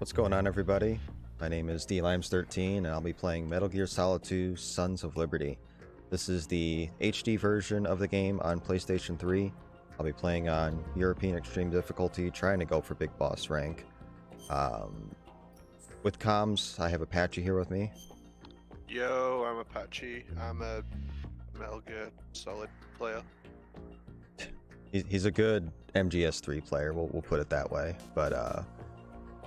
What's going on, everybody? My name is DLimes13 and I'll be playing Metal Gear Solid 2 Sons of Liberty. This is the HD version of the game on PlayStation 3. I'll be playing on European Extreme Difficulty, trying to go for Big Boss rank. With comms, I have Apache here with me. Yo, I'm Apache. I'm a Metal Gear Solid player. He's a good MGS2 player, we'll put it that way. But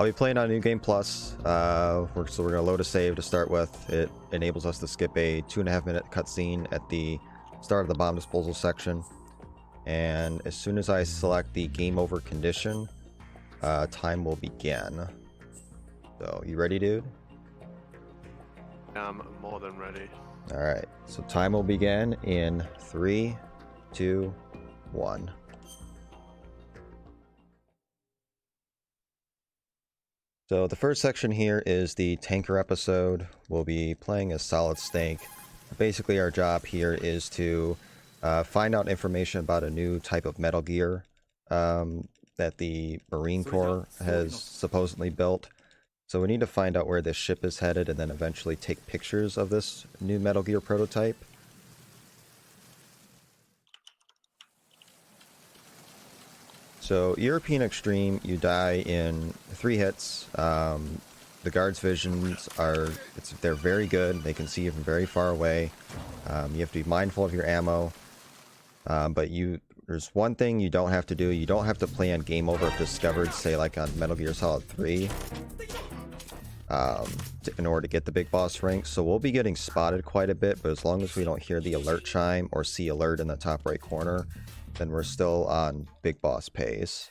I'll be playing on New Game Plus. So we're going to load a save to start with. It enables us to skip a 2.5 minute cutscene at the start of the bomb disposal section. And as soon as I select the game over condition, time will begin. So, you ready, dude? I'm more than ready. Alright, so time will begin in 3, 2, 1. So the first section here is the tanker episode. We'll be playing as Solid Snake. Basically our job here is to find out information about a new type of Metal Gear that the Marine Corps has supposedly built. So we need to find out where this ship is headed and then eventually take pictures of this new Metal Gear prototype. So European Extreme, you die in 3 hits. The guards' visions they're very good. They can see you from very far away. You have to be mindful of your ammo. But there's one thing you don't have to do. You don't have to play on game over if discovered, say like on Metal Gear Solid 3. In order to get the big boss rank. So we'll be getting spotted quite a bit, but as long as we don't hear the alert chime or see alert in the top right corner, then we're still on big boss pace.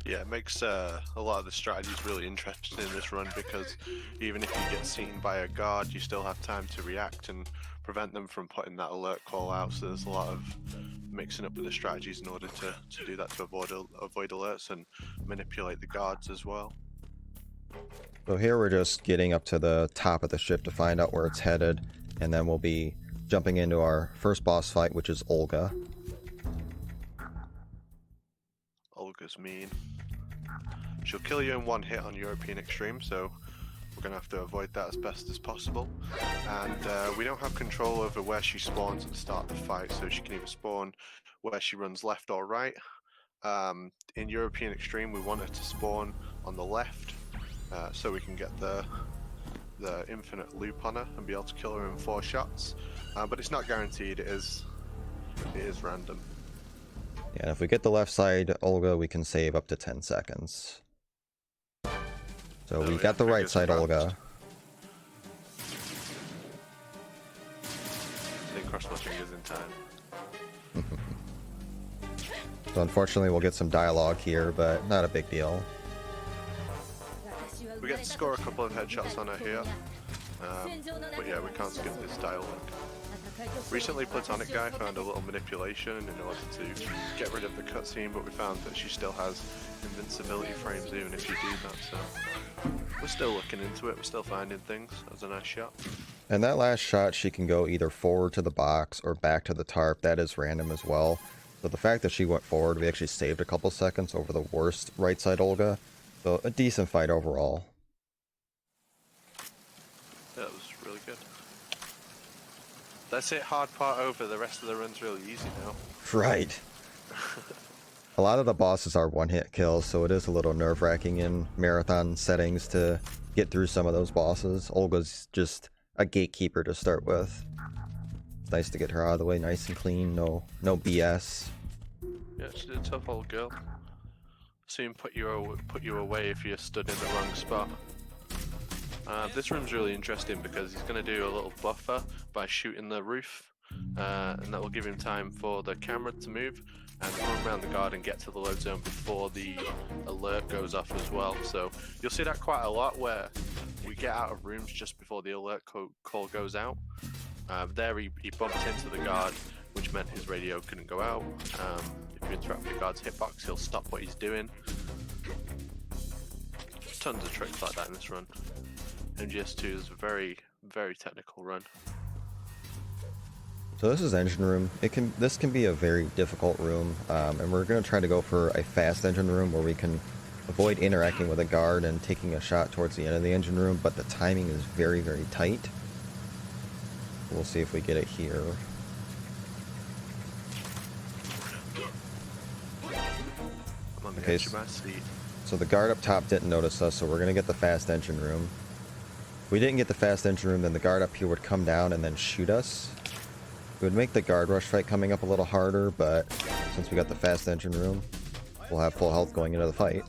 Yeah, it makes a lot of the strategies really interesting in this run, because even if you get seen by a guard, you still have time to react and prevent them from putting that alert call out. So there's a lot of mixing up with the strategies in order to do that, to avoid alerts and manipulate the guards as well. So here we're just getting up to the top of the ship to find out where it's headed, and then we'll be jumping into our first boss fight, which is Olga. Olga's mean. She'll kill you in 1 hit on European Extreme, so we're going to have to avoid that as best as possible. And we don't have control over where she spawns at the start of the fight, so she can either spawn where she runs left or right. In European Extreme, we want her to spawn on the left, so we can get the infinite loop on her and be able to kill her in 4 shots. But it's not guaranteed, it is random. Yeah, and if we get the left side Olga, we can save up to 10 seconds. So we got the right side Olga. I didn't cross my fingers in time. So unfortunately we'll get some dialogue here, but not a big deal. We get to score a couple of headshots on her here, but yeah, we can't skip this dialogue. Recently, Platonic Guy found a little manipulation in order to get rid of the cutscene, but we found that she still has invincibility frames even if you do that, so we're still looking into it, we're still finding things. That was a nice shot. And that last shot, she can go either forward to the box or back to the tarp. That is random as well. So the fact that she went forward, we actually saved a couple seconds over the worst right side Olga. So a decent fight overall. That was really good. That's it, hard part over. The rest of the run's really easy now. Right. A lot of the bosses are one-hit kills, so it is a little nerve-wracking in marathon settings to get through some of those bosses. Olga's just a gatekeeper to start with. It's nice to get her out of the way nice and clean, no BS. Yeah, she's a tough old girl. Soon put you away if you stood in the wrong spot. This room's really interesting because he's going to do a little buffer by shooting the roof, and that will give him time for the camera to move and run around the guard and get to the load zone before the alert goes off as well. So you'll see that quite a lot, where we get out of rooms just before the alert call goes out. There he bumped into the guard, which meant his radio couldn't go out. If you interrupt the guard's hitbox, he'll stop what he's doing. Tons of tricks like that in this run. MGS2 is a very, very technical run. So this is engine room. This can be a very difficult room, and we're going to try to go for a fast engine room where we can avoid interacting with a guard and taking a shot towards the end of the engine room, but the timing is very, very tight. We'll see if we get it here. I'm on the Okay, edge of my seat. so the guard up top didn't notice us, so we're going to get the fast engine room. If we didn't get the fast engine room, then the guard up here would come down and then shoot us. It would make the guard rush fight coming up a little harder, but since we got the fast engine room, we'll have full health going into the fight.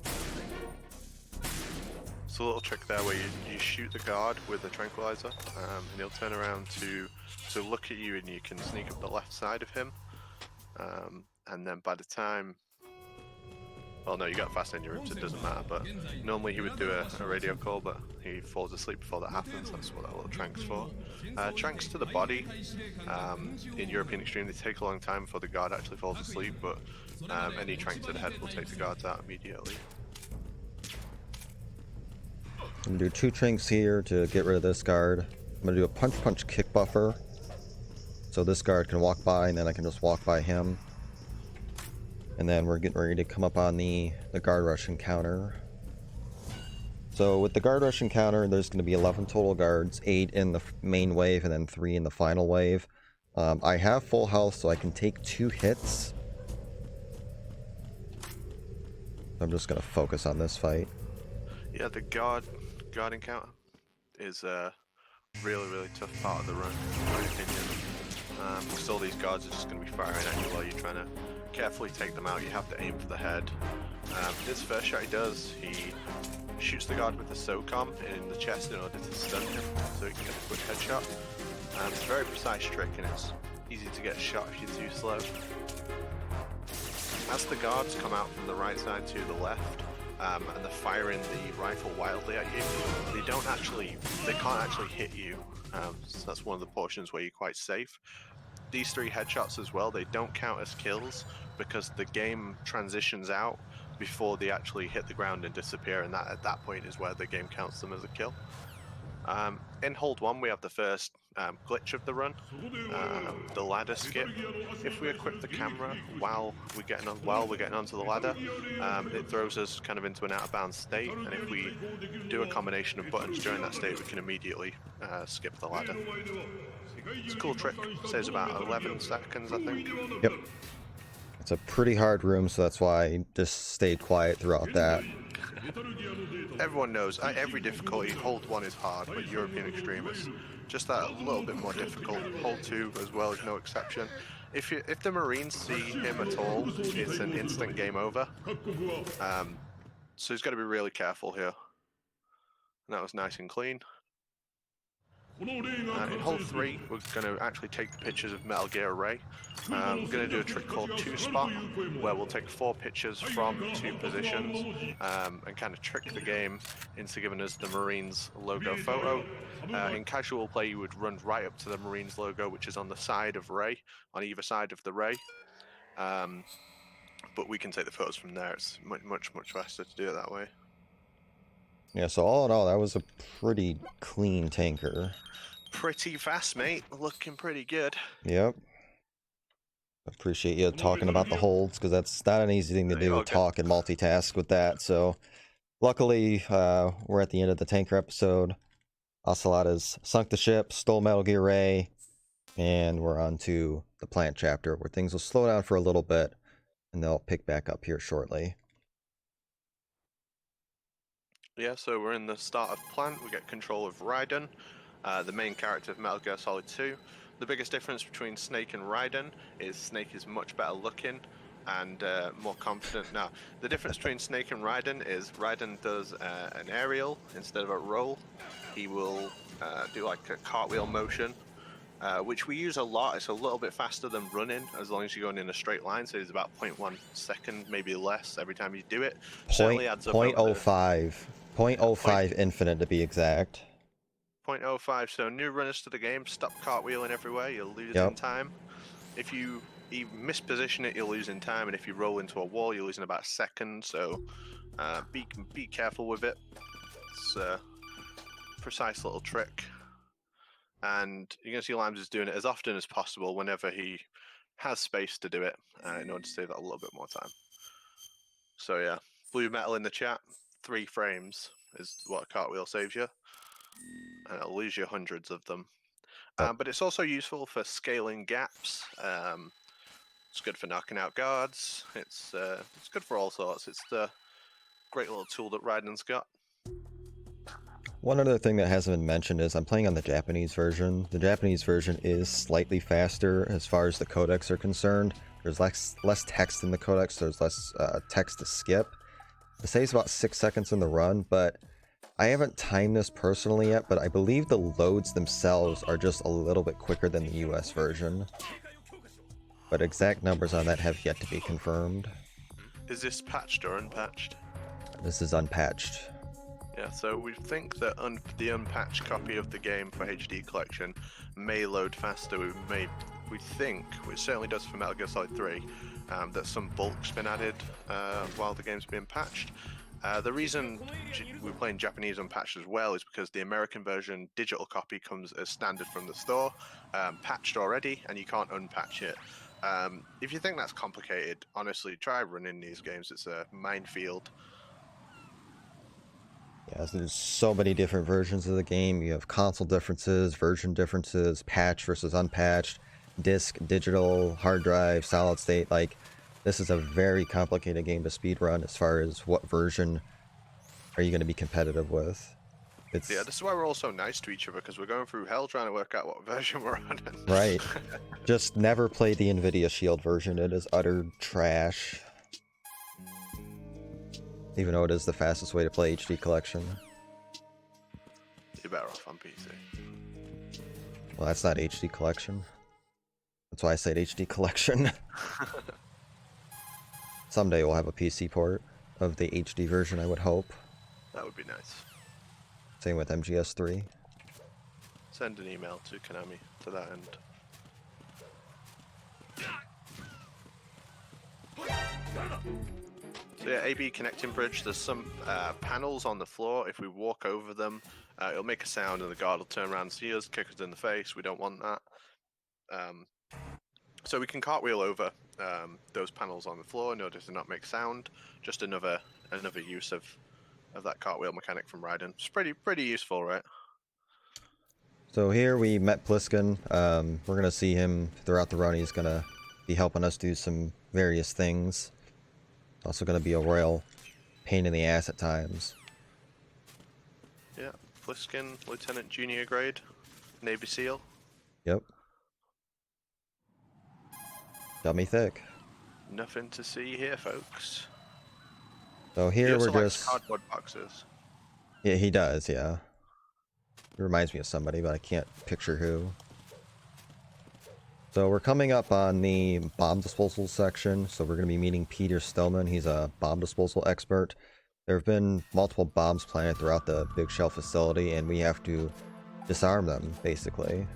It's a little trick there where you shoot the guard with the tranquilizer, and he'll turn around to look at you, and you can sneak up the left side of him. And then by the time, well, no, you got fast engine room, so it doesn't matter. But normally he would do a radio call, but he falls asleep before that happens. That's what that little trank's for. Tranks to the body. In European Extreme, they take a long time before the guard actually falls asleep, but any trank to the head will take the guards out immediately. I'm going to do 2 tranks here to get rid of this guard. I'm going to do a punch kick buffer. So this guard can walk by, and then I can just walk by him. And then we're getting ready to come up on the guard rush encounter. So with the guard rush encounter, there's going to be 11 total guards, 8 in the main wave, and then 3 in the final wave. I have full health, so I can take 2 hits. I'm just going to focus on this fight. Yeah, the guard encounter is a really tough part of the run, in my opinion. Because all these guards are just going to be firing at you while you're trying to carefully take them out. You have to aim for the head. This first shot he does, he shoots the guard with the SOCOM in the chest in order to stun him, so he can get a quick headshot. It's a very precise trick, and it's easy to get shot if you're too slow. As the guards come out from the right side to the left, and they're firing the rifle wildly at you, they can't actually hit you. So that's one of the portions where you're quite safe. These 3 headshots as well, they don't count as kills because the game transitions out before they actually hit the ground and disappear, and that at that point is where the game counts them as a kill. In hold 1 we have the first glitch of the run, the ladder skip. If we equip the camera while we're getting onto the ladder, it throws us kind of into an out of bounds state, and if we do a combination of buttons during that state, we can immediately skip the ladder. It's a cool trick. Saves about 11 seconds, I think. Yep. It's a pretty hard room, so that's why I just stayed quiet throughout that. Everyone knows, every difficulty, hold 1 is hard, but European Extreme is just that a little bit more difficult. Hold 2 as well is no exception. If the Marines see him at all, it's an instant game over. So he's got to be really careful here. And that was nice and clean. In hold 3, we're going to actually take the pictures of Metal Gear Ray. We're going to do a trick called 2-spot, where we'll take 4 pictures from 2 positions and kind of trick the game into giving us the Marines logo photo. In casual play, you would run right up to the Marines logo, which is on the side of Ray, on either side of the Ray. But we can take the photos from there. It's much faster to do it that way. Yeah, so all in all, that was a pretty clean tanker. Pretty fast, mate. Looking pretty good. Yep. Appreciate you talking about the holds, because that's not an easy thing to do, talk and multitask with that. So luckily, we're at the end of the tanker episode. Ocelot has sunk the ship, stole Metal Gear Ray, and we're on to the plant chapter, where things will slow down for a little bit, and they'll pick back up here shortly. Yeah, so we're in the start of plant. We get control of Raiden, the main character of Metal Gear Solid 2. The biggest difference between Snake and Raiden is Snake is much better looking and more confident. Now, the difference between Snake and Raiden is Raiden does an aerial instead of a roll. He will do like a cartwheel motion, which we use a lot. It's a little bit faster than running, as long as you're going in a straight line, so it's about 0.1 second, maybe less every time you do it. Certainly adds up 0.05. 0.05 infinite to be exact. 0.05, so new runners to the game, stop cartwheeling everywhere, you'll lose in time. If you misposition it, you'll lose in time, and if you roll into a wall, you're losing about a second, so be careful with it. It's a precise little trick. And you're going to see Limes is doing it as often as possible whenever he has space to do it, in order to save that a little bit more time. So yeah, Blue metal in the chat. 3 frames is what a cartwheel saves you. And it'll lose you hundreds of them. Yep. But it's also useful for scaling gaps. It's good for knocking out guards. It's good for all sorts. It's the great little tool that Raiden's got. One other thing that hasn't been mentioned is I'm playing on the Japanese version. The Japanese version is slightly faster as far as the codecs are concerned. There's less text in the codecs, so there's less text to skip. It saves about 6 seconds in the run, but I haven't timed this personally yet, but I believe the loads themselves are just a little bit quicker than the US version. But exact numbers on that have yet to be confirmed. Is this patched or unpatched? This is unpatched. Yeah, so we think that the unpatched copy of the game for HD collection may load faster. We think, which certainly does for Metal Gear Solid 3, that some bulk's been added while the game's been patched. The reason we're playing Japanese unpatched as well is because the American version digital copy comes as standard from the store, patched already, and you can't unpatch it. If you think that's complicated, honestly, try running these games. It's a minefield. Yeah, so there's so many different versions of the game. You have console differences, version differences, patch versus unpatched, disc, digital, hard drive, solid state. Like, this is a very complicated game to speedrun as far as what version are you going to be competitive with. Yeah, this is why we're all so nice to each other, because we're going through hell trying to work out what version we're on. Right. Just never play the NVIDIA Shield version. It is utter trash. Even though it is the fastest way to play HD collection. You're better off on PC. Well, that's not HD collection. That's why I said HD collection. Someday we'll have a PC port of the HD version, I would hope. That would be nice. Same with MGS3. Send an email to Konami to that end. So yeah, AB connecting bridge, there's some panels on the floor. If we walk over them, it'll make a sound and the guard will turn around and see us, kick us in the face. We don't want that. So we can cartwheel over those panels on the floor in order to not make sound. Just another use of that cartwheel mechanic from Raiden. It's pretty useful, right? So here we met Pliskin. We're gonna see him throughout the run. He's gonna be helping us do some various things. Also gonna be a royal pain in the ass at times. Yeah, Pliskin, Lieutenant Junior grade, Navy SEAL. Yep. Dummy thick. Nothing to see here, folks. So here He also we're likes just... cardboard boxes. Yeah, he does, yeah. He reminds me of somebody, but I can't picture who. So we're coming up on the bomb disposal section. So we're going to be meeting Peter Stillman. He's a bomb disposal expert. There have been multiple bombs planted throughout the Big Shell facility, and we have to disarm them, basically.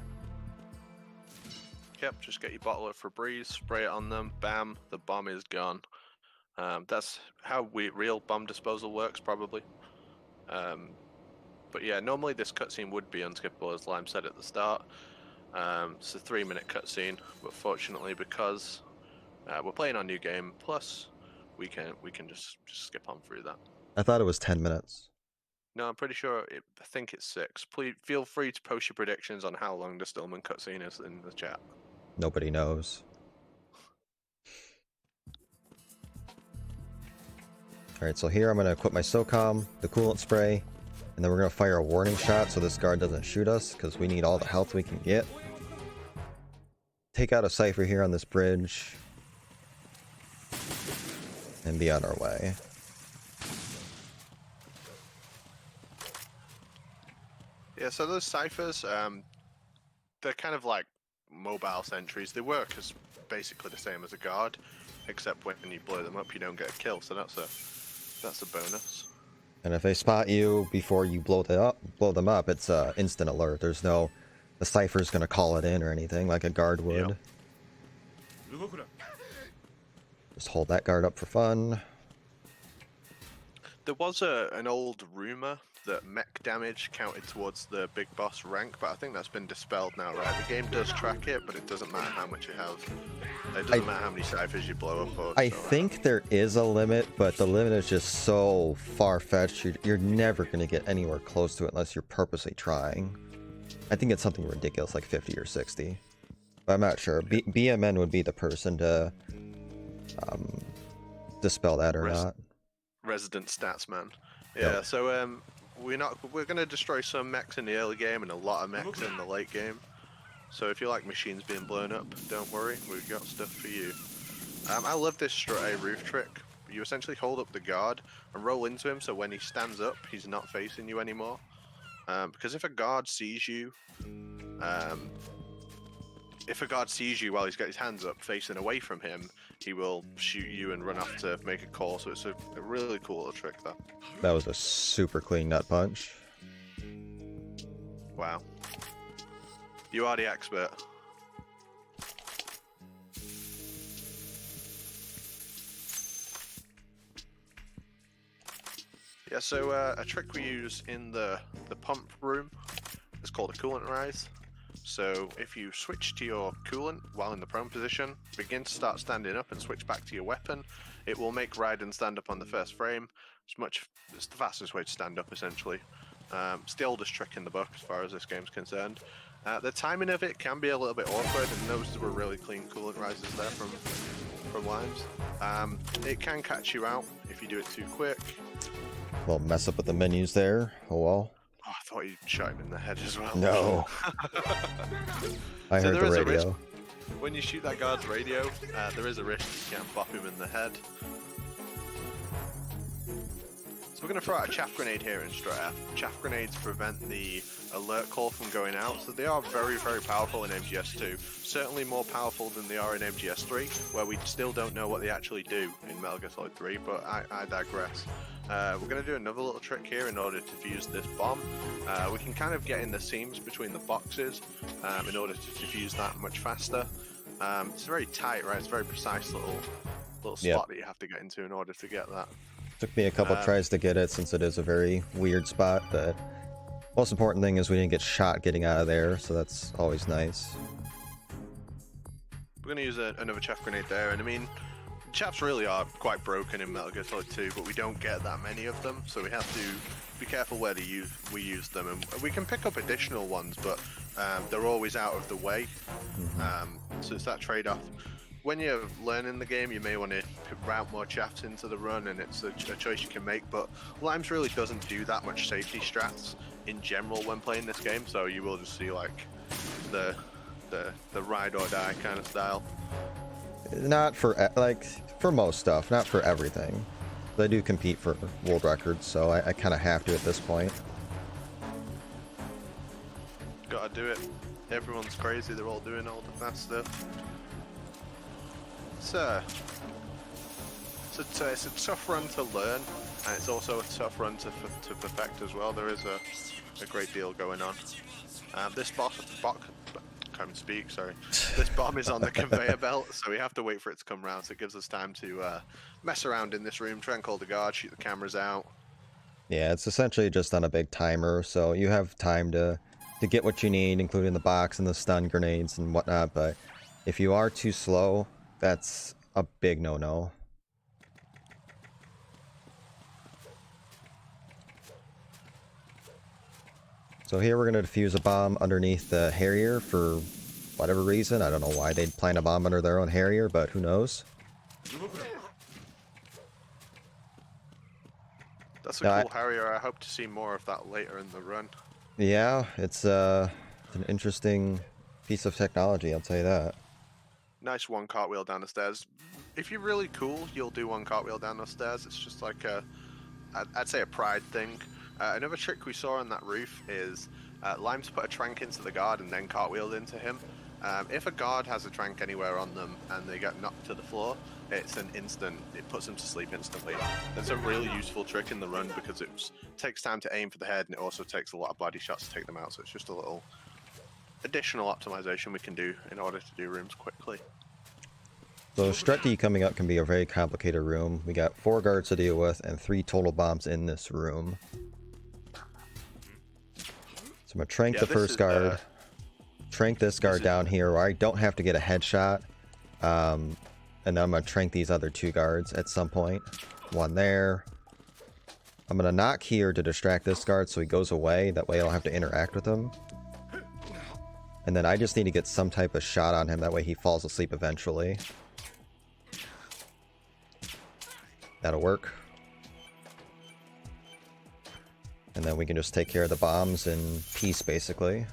Yep, just get your bottle of Febreze, spray it on them, bam, the bomb is gone. That's how real bomb disposal works, probably. But yeah, normally this cutscene would be unskippable, as Lime said at the start. It's a 3-minute cutscene, but fortunately, because we're playing our new game, plus we can just skip on through that. I thought it was 10 minutes. No, I'm pretty sure. I think it's 6. Please feel free to post your predictions on how long the Stillman cutscene is in the chat. Nobody knows. Alright, so here I'm going to equip my SOCOM, the coolant spray, and then we're going to fire a warning shot so this guard doesn't shoot us, because we need all the health we can get. Take out a cipher here on this bridge, and be on our way. Yeah, so those ciphers, they're kind of like mobile sentries. They work as basically the same as a guard, except when you blow them up, you don't get a kill. So that's a bonus. And if they spot you before you blow them up, it's instant alert. There's no, the cipher's gonna call it in or anything like a guard would. Yep. Just hold that guard up for fun. There was an old rumor that mech damage counted towards the big boss rank, but I think that's been dispelled now, right? The game does track it, but it doesn't matter how much you have. It doesn't matter how many ciphers you blow up or I so, think there is a limit, but the limit is just so far-fetched. You're never going to get anywhere close to it unless you're purposely trying. I think it's something ridiculous, like 50 or 60. But I'm not sure. BMN would be the person to dispel that or not. Resident stats man. Yeah, Yep. so we're gonna destroy some mechs in the early game and a lot of mechs in the late game. So if you like machines being blown up, don't worry, we've got stuff for you. I love this strut A roof trick. You essentially hold up the guard and roll into him, so when he stands up, he's not facing you anymore. Because if a guard sees you, while he's got his hands up facing away from him, he will shoot you and run off to make a call. So it's a really cool little trick, though. That was a super clean nut punch. Wow. You are the expert. Yeah, so a trick we use in the pump room is called a coolant rise. So if you switch to your coolant while in the prone position, begin to start standing up and switch back to your weapon, it will make Raiden stand up on the first frame. It's the fastest way to stand up, essentially. It's the oldest trick in the book as far as this game's concerned. The timing of it can be a little bit awkward, and those were really clean coolant rises there from Limes. It can catch you out if you do it too quick. Well, mess up with the menus there. Oh well. Oh, I thought you shot him in the head as well. No. I heard the radio. When you shoot that guard's radio, there is a risk you can bop him in the head. So we're going to throw out a chaff grenade here in Strut F. Chaff grenades prevent the alert call from going out, so they are very, very powerful in MGS2. Certainly more powerful than they are in MGS3, where we still don't know what they actually do in Metal Gear Solid 3, but I digress. We're going to do another little trick here in order to defuse this bomb. We can kind of get in the seams between the boxes in order to defuse that much faster. It's very tight, right? It's a very precise little spot that you have to get into in order to get that. Took me a couple tries to get it since it is a very weird spot, but most important thing is we didn't get shot getting out of there, so that's always nice. We're going to use another chaff grenade there, and I mean, chaffs really are quite broken in Metal Gear Solid 2, but we don't get that many of them, so we have to be careful where we use them. And we can pick up additional ones, but they're always out of the way, so it's that trade-off. When you're learning the game, you may want to route more chaffs into the run, and it's a choice you can make, but Limes really doesn't do that much safety strats in general when playing this game, so you will just see like the ride or die kind of style. Not for, like, for most stuff, not for everything. They do compete for world records, so I kind of have to at this point. Gotta do it. Everyone's crazy, they're all doing all the fast stuff. It's a tough run to learn, and it's also a tough run to perfect as well. There is a great deal going on. This can't speak, sorry. This bomb is on the conveyor belt, so we have to wait for it to come around, so it gives us time to mess around in this room, try and call the guard, shoot the cameras out. Yeah, it's essentially just on a big timer, so you have time to get what you need, including the box and the stun grenades and whatnot, but if you are too slow, that's a big no-no. So here we're going to defuse a bomb underneath the Harrier for whatever reason. I don't know why they'd plant a bomb under their own Harrier, but who knows. That's a cool Harrier. I hope to see more of that later in the run. Yeah, it's an interesting piece of technology, I'll tell you that. Nice one cartwheel down the stairs. If you're really cool, you'll do one cartwheel down the stairs. It's just like I'd say a pride thing. Another trick we saw on that roof is Limes put a trank into the guard and then cartwheeled into him. If a guard has a trank anywhere on them and they get knocked to the floor, it's an instant, it puts them to sleep instantly. That's a really useful trick in the run because it takes time to aim for the head, and it also takes a lot of body shots to take them out, so it's just a little additional optimization we can do in order to do rooms quickly. So Strut D coming up can be a very complicated room. We got 4 guards to deal with and 3 total bombs in this room. I'm gonna trank Yeah, the this first is, guard, trank this guard is- down here where I don't have to get a headshot. And then I'm gonna trank these other 2 guards at some point. One there. I'm gonna knock here to distract this guard so he goes away. That way I'll have to interact with him. And then I just need to get some type of shot on him. That way he falls asleep eventually. That'll work. And then we can just take care of the bombs in peace, basically.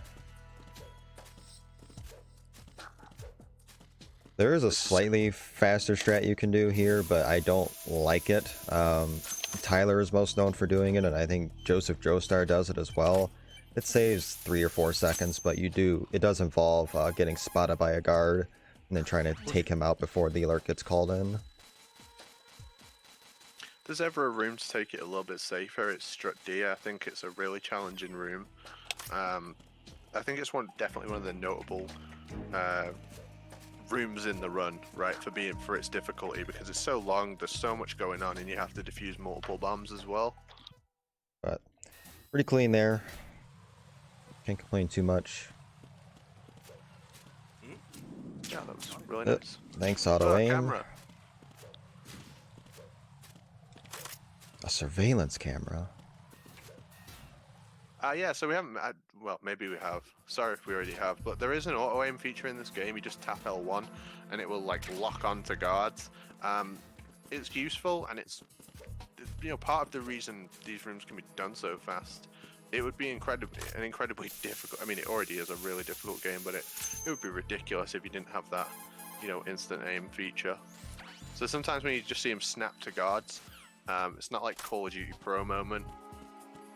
There is a slightly faster strat you can do here, but I don't like it. Tyler is most known for doing it, and I think Joseph Joestar does it as well. It saves 3 or 4 seconds, but it does involve getting spotted by a guard and then trying to take him out before the alert gets called in. If there's ever a room to take it a little bit safer, it's Strut D. I think it's a really challenging room. I think it's definitely one of the notable rooms in the run, right, for its difficulty, because it's so long, there's so much going on, and you have to defuse multiple bombs as well. But pretty clean there. Can't complain too much. Yeah, that was really nice. Thanks, auto aim. Camera. A surveillance camera. Yeah, so we haven't, well, maybe we have. Sorry if we already have, but there is an auto aim feature in this game. You just tap L1 and it will like lock onto guards. It's useful, and it's, you know, part of the reason these rooms can be done so fast. It would be incredibly difficult. I mean, it already is a really difficult game, but it would be ridiculous if you didn't have that, you know, instant aim feature. So sometimes when you just see them snap to guards, it's not like Call of Duty Pro moment.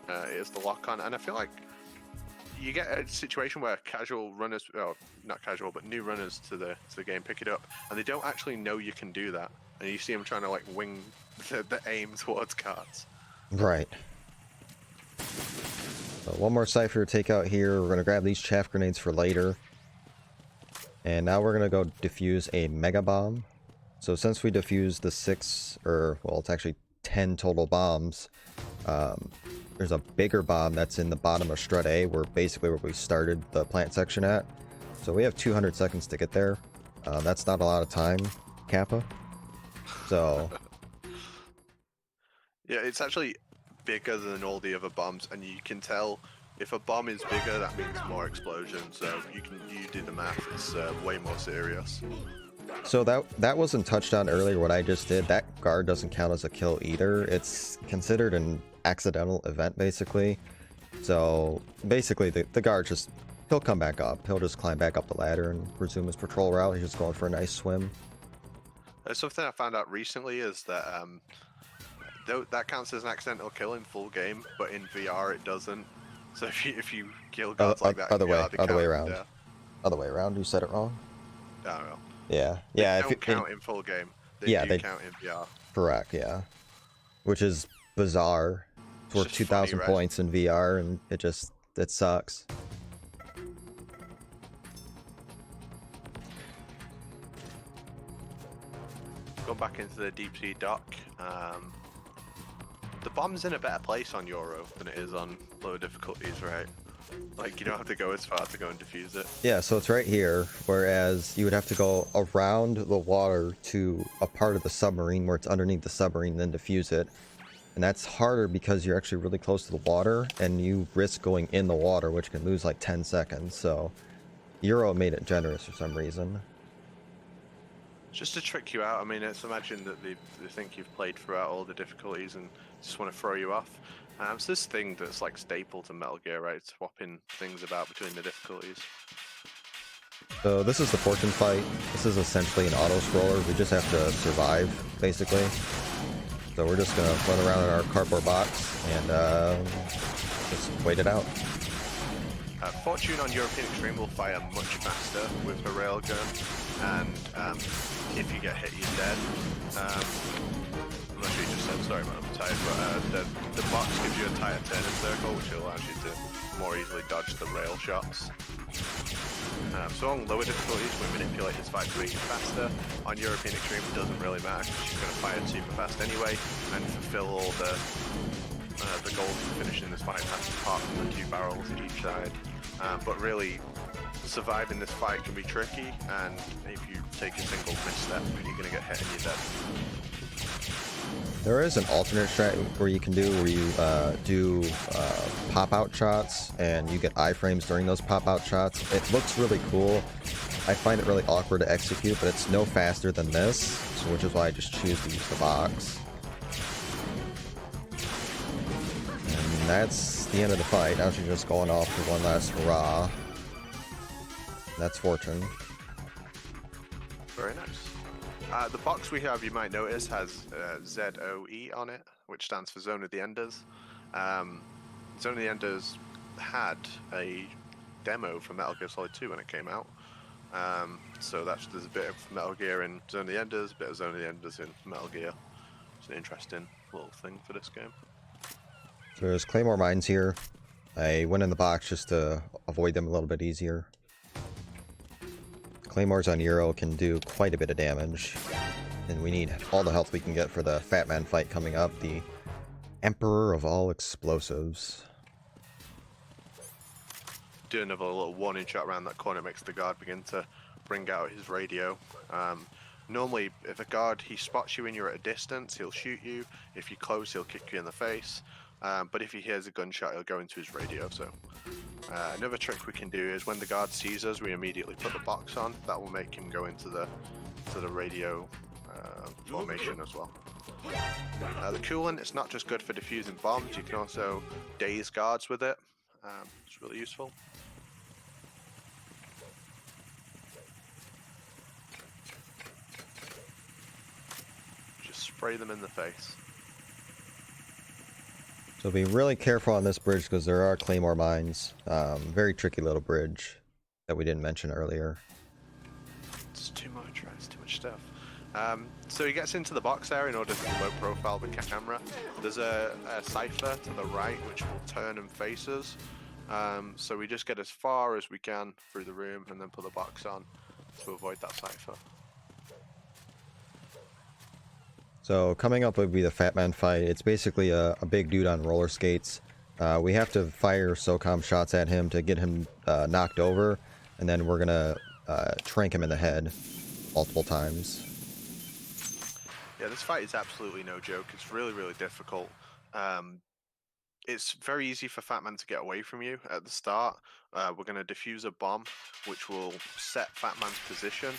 It is the lock on, and I feel like you get a situation where casual runners, well, not casual, but new runners to the game pick it up, and they don't actually know you can do that, and you see them trying to like wing the aim towards cards. Right. So one more cipher to take out here. We're gonna grab these chaff grenades for later, and now we're gonna go defuse a mega bomb. So since we defused the 6, or well, it's actually 10 total bombs. There's a bigger bomb that's in the bottom of Strut A, where we started the plant section at. So we have 200 seconds to get there. That's not a lot of time, Kappa. So yeah, it's actually bigger than all the other bombs, and you can tell if a bomb is bigger, that means more explosions. So you do the math. It's way more serious. So that wasn't touched on earlier, what I just did. That guard doesn't count as a kill either. It's considered an accidental event, basically. So basically the guard he'll come back up. He'll just climb back up the ladder and resume his patrol route. He's just going for a nice swim. Something I found out recently is that that counts as an accidental kill in full game, but in VR it doesn't. So if you kill guards like that, other way around. Yeah. Other way around. You said it wrong. I don't know. Yeah. They Yeah. don't count in full game. They count in VR. Correct. Yeah. Which is bizarre. It's worth 2,000 points in VR, and it sucks. Going back into the deep sea dock. The bomb's in a better place on Euro than it is on lower difficulties, right? Like, you don't have to go as far to go and defuse it. Yeah, so it's right here, whereas you would have to go around the water to a part of the submarine where it's underneath the submarine, then defuse it. And that's harder because you're actually really close to the water, and you risk going in the water, which can lose like 10 seconds. So Euro made it generous for some reason. Just to trick you out. I mean, let's imagine that they think you've played throughout all the difficulties and just want to throw you off. It's this thing that's like staple to Metal Gear, right? Swapping things about between the difficulties. So this is the fortune fight. This is essentially an auto-scroller. We just have to survive, basically. So we're just going to run around in our cardboard box and just wait it out. Fortune on European Extreme will fire much faster with the railgun, and if you get hit, you're dead. I'm not sure you just said, sorry man, I'm tired, but the box gives you a tighter turning circle, which allows you to more easily dodge the rail shots. So on lower difficulties, we manipulate his fight to make it faster. On European Extreme, it doesn't really matter because she's going to fire super fast anyway and fulfill all the the goal for finishing this fight has to part from the 2 barrels at each side. But really, surviving this fight can be tricky, and if you take a single misstep, you're going to get hit and you're dead. There is an alternate strat where you can do where you do pop-out shots, and you get iframes during those pop-out shots. It looks really cool. I find it really awkward to execute, but it's no faster than this, so which is why I just choose to use the box. And that's the end of the fight. Now she's just going off for one last hurrah. That's Fortune. Very nice. The box we have, you might notice, has ZOE on it, which stands for Zone of the Enders. Zone of the Enders had a demo for Metal Gear Solid 2 when it came out. So there's a bit of Metal Gear in Zone of the Enders, a bit of Zone of the Enders in Metal Gear. It's an interesting little thing for this game. So there's Claymore mines here. I went in the box just to avoid them a little bit easier. Claymores on Euro can do quite a bit of damage, and we need all the health we can get for the Fat Man fight coming up, the Emperor of all explosives. Do another little warning shot around that corner makes the guard begin to bring out his radio. Normally, if a guard, he spots you when you're at a distance, he'll shoot you. If you're close, he'll kick you in the face. But if he hears a gunshot, he'll go into his radio. So another trick we can do is when the guard sees us, we immediately put the box on. That will make him go into the radio formation as well. The coolant, it's not just good for defusing bombs, you can also daze guards with it. It's really useful. Just spray them in the face. So be really careful on this bridge because there are Claymore mines. Very tricky little bridge that we didn't mention earlier. It's too much, right? It's too much stuff. So he gets into the box there in order to low profile the camera. There's a cipher to the right which will turn and face us. So we just get as far as we can through the room and then put the box on to avoid that cipher. So coming up would be the Fat Man fight. It's basically a big dude on roller skates. We have to fire SOCOM shots at him to get him knocked over, and then we're gonna trank him in the head multiple times. Yeah, this fight is absolutely no joke. It's really, really difficult. It's very easy for Fat Man to get away from you at the start. We're going to defuse a bomb, which will set Fat Man's position,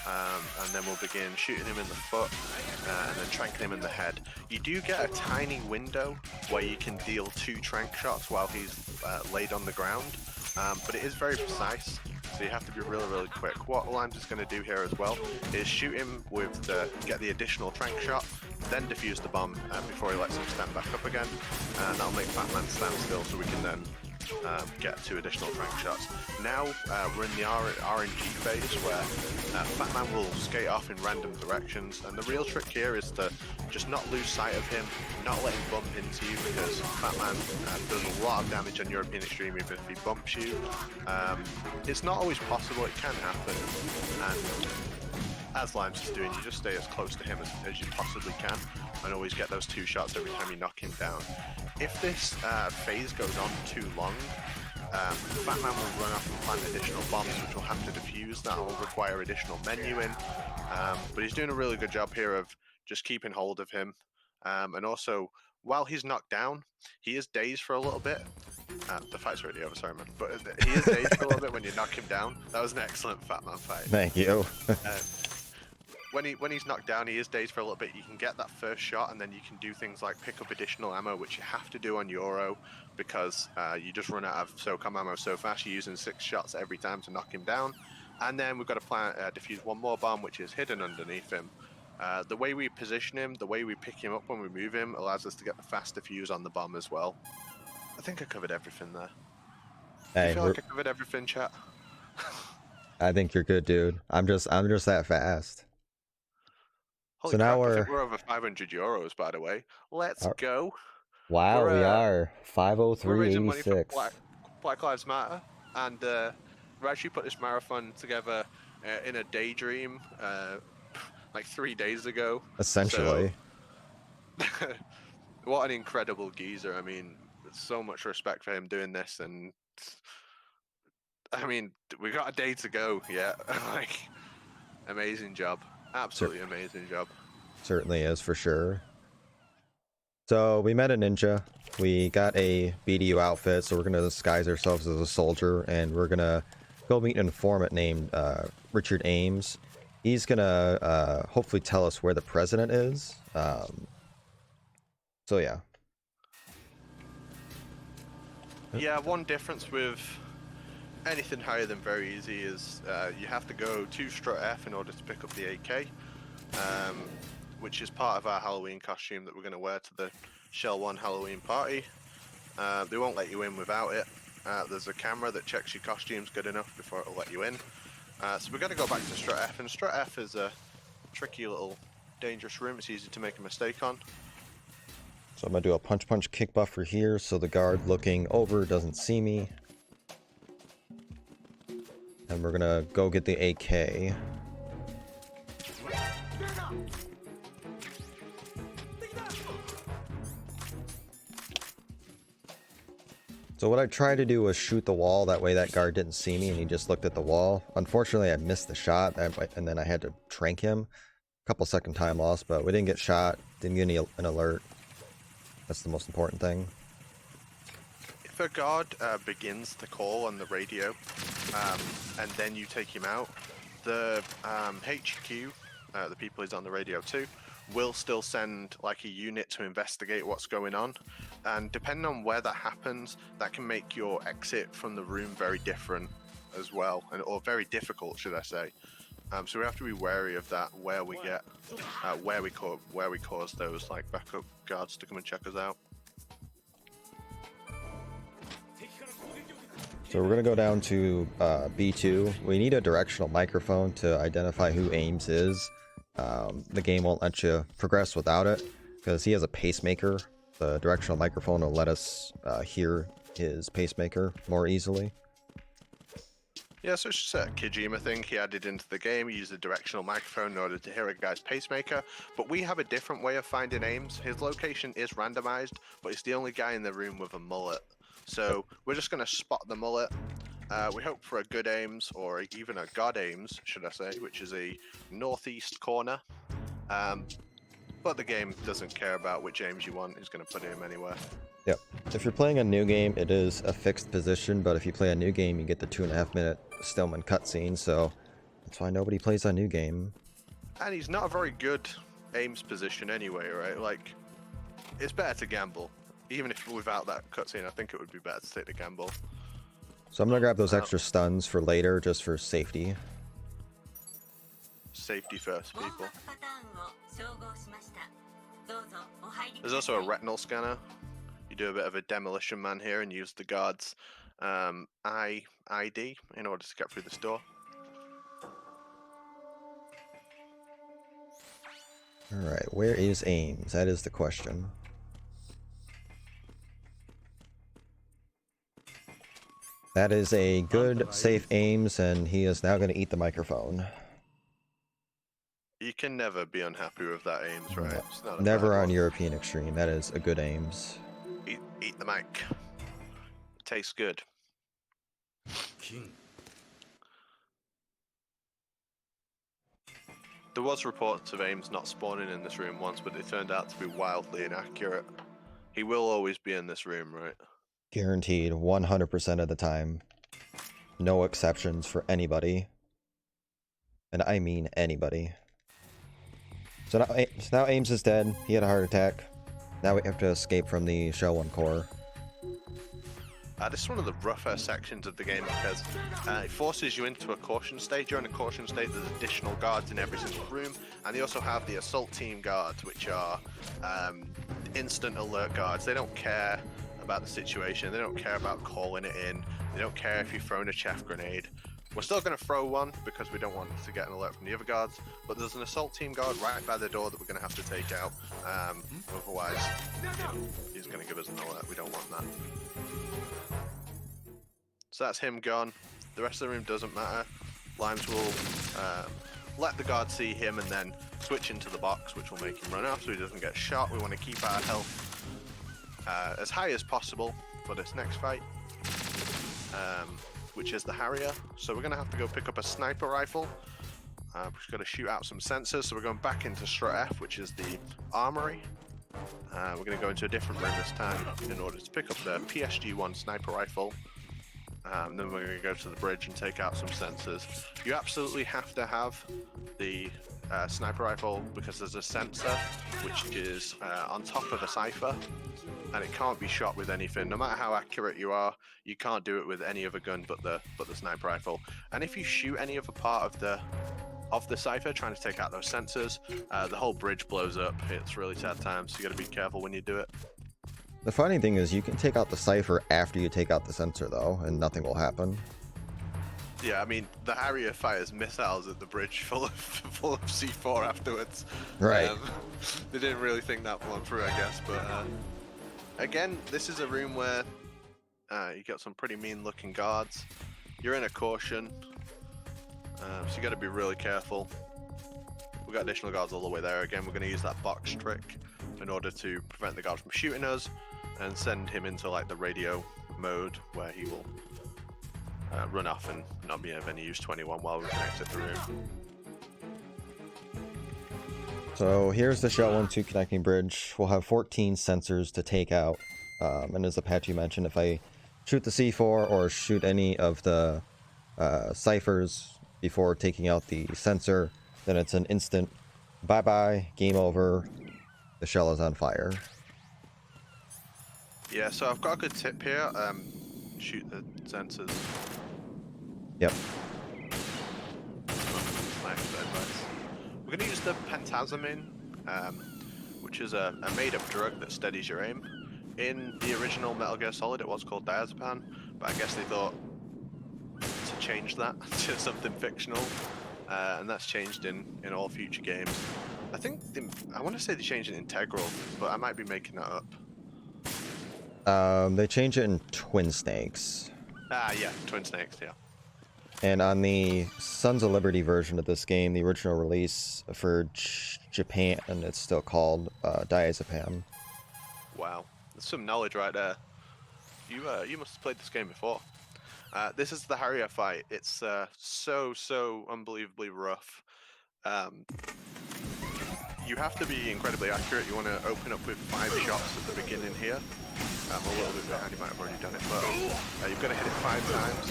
and then we'll begin shooting him in the foot, and then tranking him in the head. You do get a tiny window where you can deal 2 trank shots while he's laid on the ground, but it is very precise. So you have to be really, really quick. What I'm just going to do here as well is shoot him with get the additional trank shot, then defuse the bomb before he lets him stand back up again, and that'll make Fat Man stand still so we can then get 2 additional trank shots. Now we're in the RNG phase where Fat Man will skate off in random directions, and the real trick here is to just not lose sight of him, not let him bump into you, because Fat Man does a lot of damage on European Extreme even if he bumps you. It's not always possible, it can happen, and as Limes is doing, you just stay as close to him as you possibly can and always get those 2 shots every time you knock him down. If this phase goes on too long, Fat Man will run off and plant additional bombs which will have to defuse. That will require additional menuing, but he's doing a really good job here of just keeping hold of him, and also while he's knocked down, he is dazed for a little bit. The fight's already over, sorry man, but he is dazed for a little bit when you knock him down. That was an excellent Fat Man fight. Thank you. When he's knocked down, he is dazed for a little bit. You can get that first shot, and then you can do things like pick up additional ammo, which you have to do on Euro because you just run out of SOCOM ammo so fast. You're using 6 shots every time to knock him down, and then we've got to defuse one more bomb, which is hidden underneath him. The way we position him, the way we pick him up when we move him, allows us to get the fast defuse on the bomb as well. I think I covered everything there. Hey, I feel like I covered everything, chat. I think you're good, dude. I'm just that fast. Holy So now crap, I think we're over 500 euros, by the way. Let's go. Wow, we are We're raising money for 503.86. Black Lives Matter, and we actually put this marathon together in a daydream like 3 days ago. Essentially. So, what an incredible geezer. I mean, so much respect for him doing this, and I mean, we got a day to go. Yeah, like amazing job, absolutely amazing job. Certainly is, for sure. So we met a ninja. We got a BDU outfit, so we're gonna disguise ourselves as a soldier, and we're gonna go meet an informant named Richard Ames. He's gonna hopefully tell us where the president is. So yeah. Yeah, one difference with anything higher than very easy is you have to go to strut F in order to pick up the AK, which is part of our Halloween costume that we're going to wear to the Shell 1 Halloween party. They won't let you in without it. There's a camera that checks your costumes good enough before it'll let you in. So we're going to go back to strut F, and strut F is a tricky little dangerous room. It's easy to make a mistake on. So I'm gonna do a punch kick buffer here so the guard looking over doesn't see me. And we're gonna go get the AK. So what I tried to do was shoot the wall, that way that guard didn't see me and he just looked at the wall. Unfortunately, I missed the shot, and then I had to trank him. Couple second time loss, but we didn't get shot, didn't get an alert. That's the most important thing. If a guard begins to call on the radio, and then you take him out, the HQ, the people he's on the radio to, will still send like a unit to investigate what's going on. And depending on where that happens, that can make your exit from the room very different as well, or very difficult, should I say. So we have to be wary of that, where we get, where we cause those like backup guards to come and check us out. So we're gonna go down to B2. We need a directional microphone to identify who Ames is. The game won't let you progress without it because he has a pacemaker. The directional microphone will let us hear his pacemaker more easily. Yeah, so it's just a Kojima thing he added into the game. He used a directional microphone in order to hear a guy's pacemaker, but we have a different way of finding Ames. His location is randomized, but he's the only guy in the room with a mullet. So we're just going to spot the mullet. We hope for a good Ames, or even a god Ames, should I say, which is a northeast corner. But the game doesn't care about which Ames you want. He's going to put him anywhere. Yep. If you're playing a new game, it is a fixed position, but if you play a new game, you get the 2.5 minute Stillman cutscene, so that's why nobody plays a new game. And he's not a very good Ames position anyway, right? Like, it's better to gamble. Even if without that cutscene, I think it would be better to take the gamble. So I'm gonna grab those extra stuns for later, just for safety. Safety first, people. There's also a retinal scanner. You do a bit of a demolition man here and use the guard's ID in order to get through this door. Alright, where is Ames? That is the question. That is a good, safe Ames, and he is now going to eat the microphone. You can never be unhappy with that Ames, right? No, It's not a never bad on one. European Extreme. That is a good Ames. Eat the mic. Tastes good. There was reports of Ames not spawning in this room once, but it turned out to be wildly inaccurate. He will always be in this room, right? Guaranteed 100% of the time. No exceptions for anybody. And I mean anybody. So now Ames is dead. He had a heart attack. Now we have to escape from the Shell 1 core. This is one of the rougher sections of the game because it forces you into a caution state. During a caution state, there's additional guards in every single room, and they also have the assault team guards, which are instant alert guards. They don't care about the situation. They don't care about calling it in. They don't care if you've thrown a chaff grenade. We're still going to throw one because we don't want to get an alert from the other guards, but there's an assault team guard right by the door that we're going to have to take out. Otherwise, he's going to give us an alert. We don't want that. So that's him gone. The rest of the room doesn't matter. Limes will let the guard see him and then switch into the box, which will make him run off so he doesn't get shot. We want to keep our health as high as possible for this next fight, which is the Harrier. So we're going to have to go pick up a sniper rifle. We've just got to shoot out some sensors. So we're going back into Strut F, which is the armory. We're going to go into a different room this time in order to pick up the PSG-1 sniper rifle. And then we're going to go to the bridge and take out some sensors. You absolutely have to have the sniper rifle because there's a sensor which is on top of the cipher, and it can't be shot with anything. No matter how accurate you are, you can't do it with any other gun but the sniper rifle. And if you shoot any other part of the cipher trying to take out those sensors, the whole bridge blows up. It's really sad times, so you got to be careful when you do it. The funny thing is you can take out the cipher after you take out the sensor though, and nothing will happen. Yeah, I mean, the Harrier fires missiles at the bridge full of C4 afterwards. Right. They didn't really think that one through, I guess. But again, this is a room where you got some pretty mean-looking guards. You're in a caution, so you got to be really careful. We got additional guards all the way there. Again, we're going to use that box trick in order to prevent the guard from shooting us, and send him into like the radio mode where he will run off and not be of any use to anyone while we can exit the room. So here's the Shell 1-2 connecting bridge. We'll have 14 sensors to take out. And as Apache mentioned, if I shoot the C4 or shoot any of the ciphers before taking out the sensor, then it's an instant bye-bye, game over, the shell is on fire. Yeah, so I've got a good tip here. Shoot the sensors. Yep. Nice advice. We're going to use the pentazamine, which is a made-up drug that steadies your aim. In the original Metal Gear Solid, it was called diazepam, but I guess they thought to change that to something fictional, and that's changed in all future games. I think I want to say they changed it in Integral, but I might be making that up. They changed it in Twin Snakes. Ah, yeah, Twin Snakes, yeah. And on the Sons of Liberty version of this game, the original release for Japan, it's still called diazepam. Wow, there's some knowledge right there. You must have played this game before. This is the Harrier fight. It's so unbelievably rough. You have to be incredibly accurate. You want to open up with 5 shots at the beginning here. I'm a little bit behind, you might have already done it, but you've got to hit it 5 times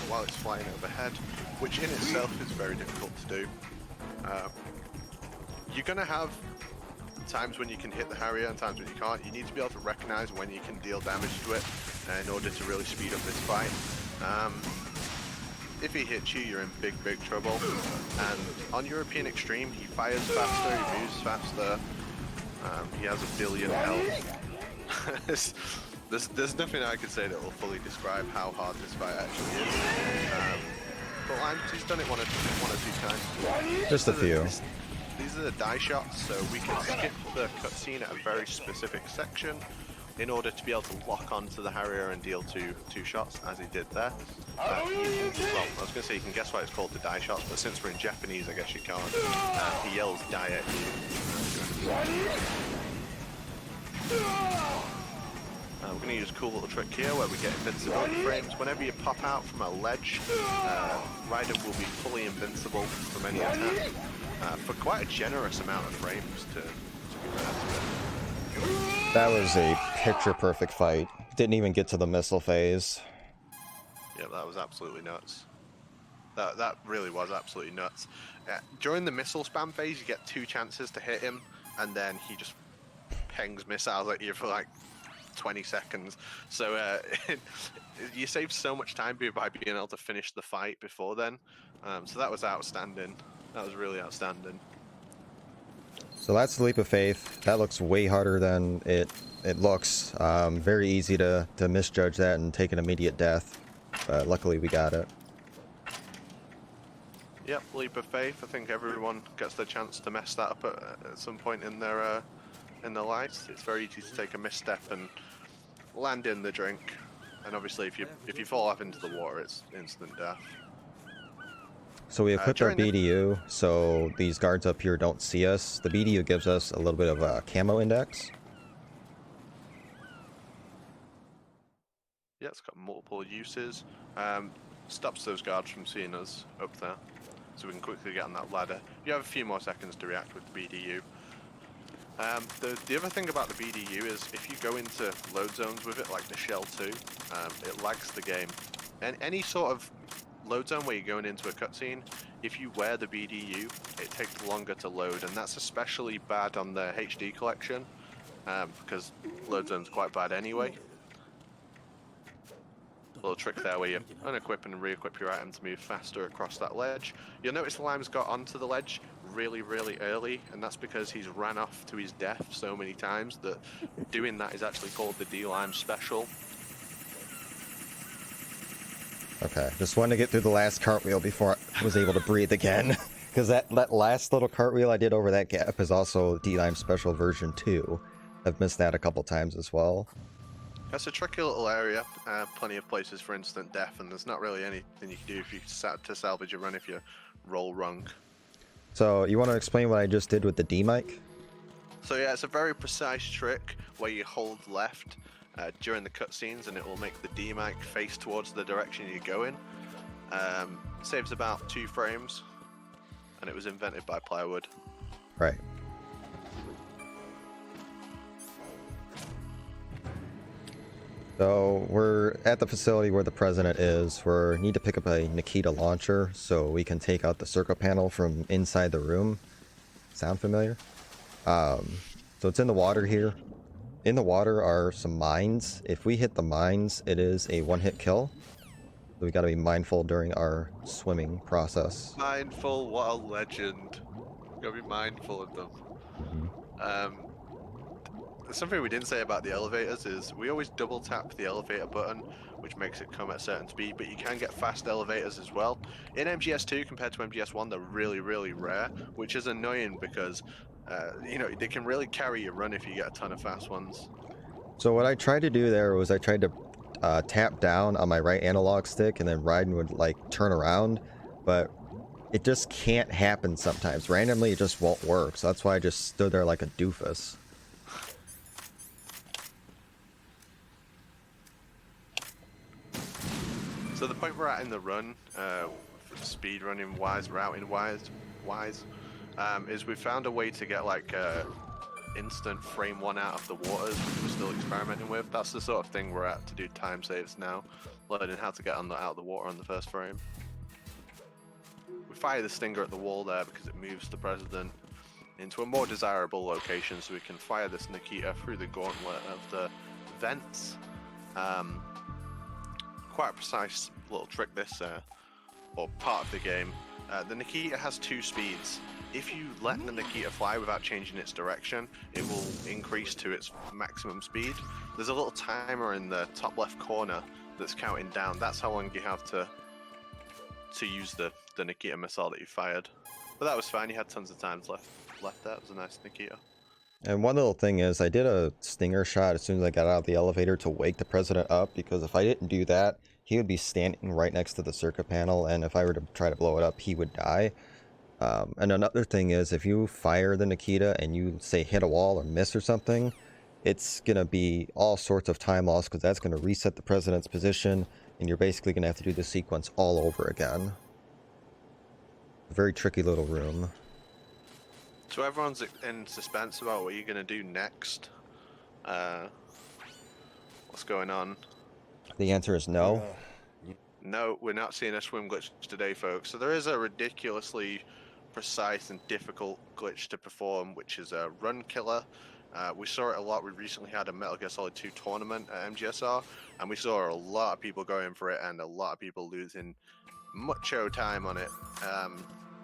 while it's flying overhead, which in itself is very difficult to do. You're going to have times when you can hit the Harrier and times when you can't. You need to be able to recognize when you can deal damage to it in order to really speed up this fight. If he hits you, you're in big trouble. And on European Extreme, he fires faster, he moves faster, he has 1 billion health. There's nothing I can say that will fully describe how hard this fight actually is. But he's done it one or two times. Just a few. These are the die shots, so we can skip the cutscene at a very specific section in order to be able to lock onto the Harrier and deal two shots, as he did there. Well, I was going to say you can guess why it's called the die shots, but since we're in Japanese, I guess you can't. He yells die at you. We're going to use a cool little trick here where we get invincibility frames. Whenever you pop out from a ledge, Ryder will be fully invincible from any attack for quite a generous amount of frames to be fair to it. That was a picture-perfect fight. Didn't even get to the missile phase. Yeah, that was absolutely nuts. That really was absolutely nuts. During the missile spam phase, you get 2 chances to hit him, and then he just pengs missiles at you for like 20 seconds. So you saved so much time by being able to finish the fight before then. So that was outstanding. That was really outstanding. So that's the leap of faith. That looks way harder than it looks. Very easy to misjudge that and take an immediate death. But luckily we got it. Yep, leap of faith. I think everyone gets the chance to mess that up at some point in their lives. It's very easy to take a misstep and land in the drink. And obviously if you fall off into the water, it's instant death. So we equipped our BDU, so these guards up here don't see us. The BDU gives us a little bit of a camo index. Yeah, it's got multiple uses. Stops those guards from seeing us up there, so we can quickly get on that ladder. You have a few more seconds to react with the BDU. The other thing about the BDU is if you go into load zones with it, like the Shell 2, it lags the game. And any sort of load zone where you're going into a cutscene, if you wear the BDU, it takes longer to load, and that's especially bad on the HD collection, because load zone's quite bad anyway. Little trick there where you unequip and re-equip your item to move faster across that ledge. You'll notice Lime's got onto the ledge really early, and that's because he's ran off to his death so many times that doing that is actually called the D-Lime special. Okay, just wanted to get through the last cartwheel before I was able to breathe again. Because that last little cartwheel I did over that gap is also D-Lime Special version 2. I've missed that a couple times as well. That's a tricky little area, plenty of places for instant death, and there's not really anything you can do if you to salvage a run if you roll wrong. So, you want to explain what I just did with the D-mic? So yeah, it's a very precise trick where you hold left during the cutscenes and it will make the D-mic face towards the direction you're going. Saves about 2 frames, and it was invented by Plywood. Right. So we're at the facility where the president is. We need to pick up a Nikita launcher so we can take out the circuit panel from inside the room. Sound familiar? So it's in the water here. In the water are some mines. If we hit the mines, it is a one-hit kill. So we got to be mindful during our swimming process. Mindful, what a legend. Gotta be mindful of them. Mm-hmm. Something we didn't say about the elevators is we always double tap the elevator button, which makes it come at a certain speed, but you can get fast elevators as well. In MGS2 compared to MGS1, they're really rare, which is annoying because you know, they can really carry your run if you get a ton of fast ones. So what I tried to do there was I tried to tap down on my right analog stick, and then Raiden would like turn around, but it just can't happen sometimes. Randomly it just won't work, so that's why I just stood there like a doofus. So the point we're at in the run, speed running wise, routing wise, is we found a way to get like instant frame 1 out of the waters, which we're still experimenting with. That's the sort of thing we're at to do time saves now, learning how to get out of the water on the first frame. We fire the stinger at the wall there because it moves the president into a more desirable location, so we can fire this Nikita through the gauntlet of the vents. Quite a precise little trick this, or part of the game. The Nikita has 2 speeds. If you let the Nikita fly without changing its direction, it will increase to its maximum speed. There's a little timer in the top left corner that's counting down. That's how long you have to use the Nikita missile that you fired. But that was fine, you had tons of times left there. It was a nice Nikita. And one little thing is, I did a stinger shot as soon as I got out of the elevator to wake the president up, because if I didn't do that, he would be standing right next to the circuit panel, and if I were to try to blow it up, he would die. And another thing is, if you fire the Nikita and you, say, hit a wall or miss or something, it's going to be all sorts of time loss, because that's going to reset the president's position, and you're basically going to have to do the sequence all over again. A very tricky little room. So everyone's in suspense about what you're going to do next. What's going on? The answer is no. No, we're not seeing a swim glitch today, folks. So there is a ridiculously precise and difficult glitch to perform, which is a run killer. We saw it a lot. We recently had a Metal Gear Solid 2 tournament at MGSR, and we saw a lot of people going for it and a lot of people losing mucho time on it.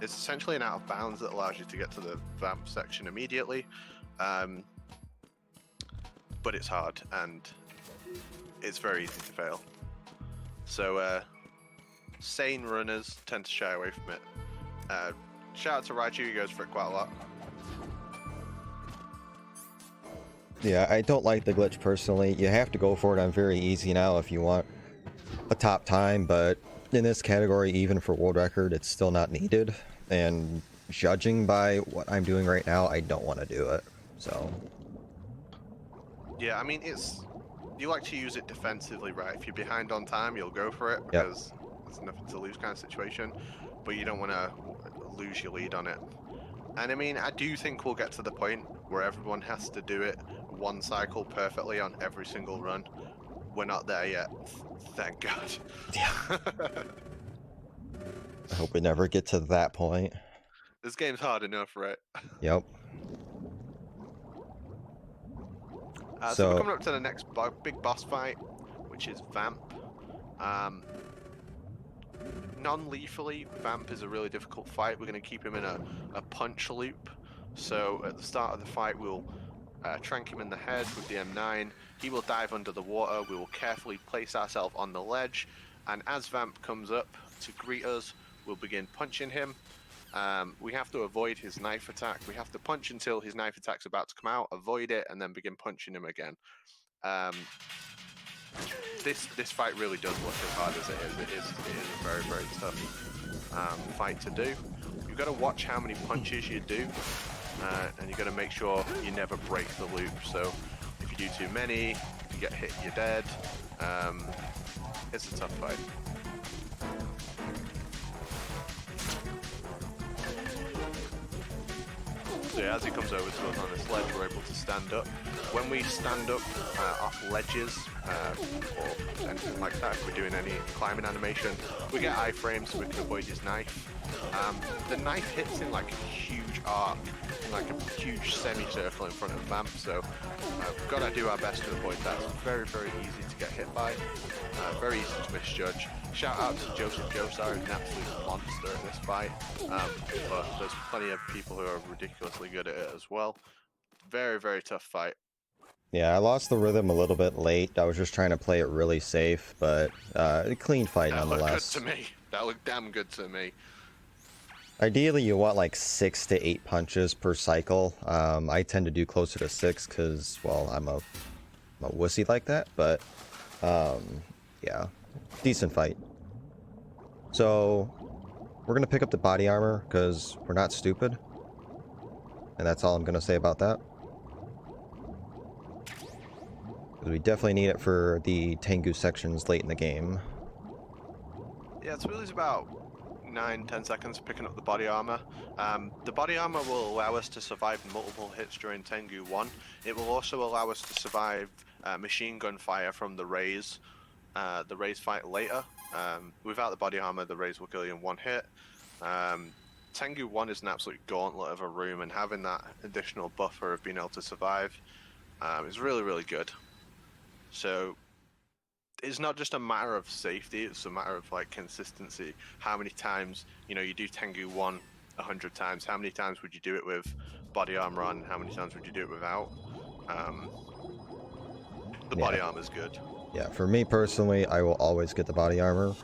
It's essentially an out of bounds that allows you to get to the vamp section immediately, but it's hard and it's very easy to fail. So sane runners tend to shy away from it. Shout out to Raichu, he goes for it quite a lot. Yeah, I don't like the glitch personally. You have to go for it on very easy now if you want a top time, but in this category, even for world record, it's still not needed. And judging by what I'm doing right now, I don't want to do it. So yeah, I mean, it's you like to use it defensively, right? If you're behind on time, you'll go for it Yep. because there's nothing to lose kind of situation, but you don't want to lose your lead on it. And I mean, I do think we'll get to the point where everyone has to do it one cycle perfectly on every single run. We're not there yet, thank God. Yeah. I hope we never get to that point. This game's hard enough, right? Yep. So we're coming up to the next big boss fight, which is Vamp. Non-lethally, Vamp is a really difficult fight. We're going to keep him in a punch loop. So at the start of the fight, we'll trank him in the head with the M9. He will dive under the water. We will carefully place ourselves on the ledge. And as Vamp comes up to greet us, we'll begin punching him. We have to avoid his knife attack. We have to punch until his knife attack's about to come out, avoid it, and then begin punching him again. This fight really does look as hard as it is. It is a very, very tough fight to do. You've got to watch how many punches you do, and you've got to make sure you never break the loop. So if you do too many, you get hit, you're dead. It's a tough fight. So yeah, as he comes over to us on this ledge, we're able to stand up. When we stand up off ledges or anything like that, if we're doing any climbing animation, we get iframes so we can avoid his knife. The knife hits in like a huge arc, in like a huge semicircle in front of Vamp, so we've got to do our best to avoid that. It's very, very easy to get hit by, very easy to misjudge. Shout out to Joseph Joestar, who's an absolute monster at this fight, but there's plenty of people who are ridiculously good at it as well. Very, very tough fight. Yeah, I lost the rhythm a little bit late. I was just trying to play it really safe, but a clean fight nonetheless. That looked good to me. That looked damn good to me. Ideally, you want like 6 to 8 punches per cycle. I tend to do closer to 6 because, well, I'm a wussy like that, but yeah, decent fight. So we're going to pick up the body armor because we're not stupid. And that's all I'm going to say about that. Because we definitely need it for the Tengu sections late in the game. Yeah, it's really about 9-10 seconds picking up the body armor. The body armor will allow us to survive multiple hits during Tengu 1. It will also allow us to survive machine gun fire from the Rays fight later. Without the body armor, the Rays will kill you in one hit. Tengu 1 is an absolute gauntlet of a room, and having that additional buffer of being able to survive is really, really good. So it's not just a matter of safety, it's a matter of like consistency. How many times, you do Tengu 1 100 times, how many times would you do it with body armor on, how many times would you do it without? The body armor is good. Yeah, for me personally, I will always get the body armor.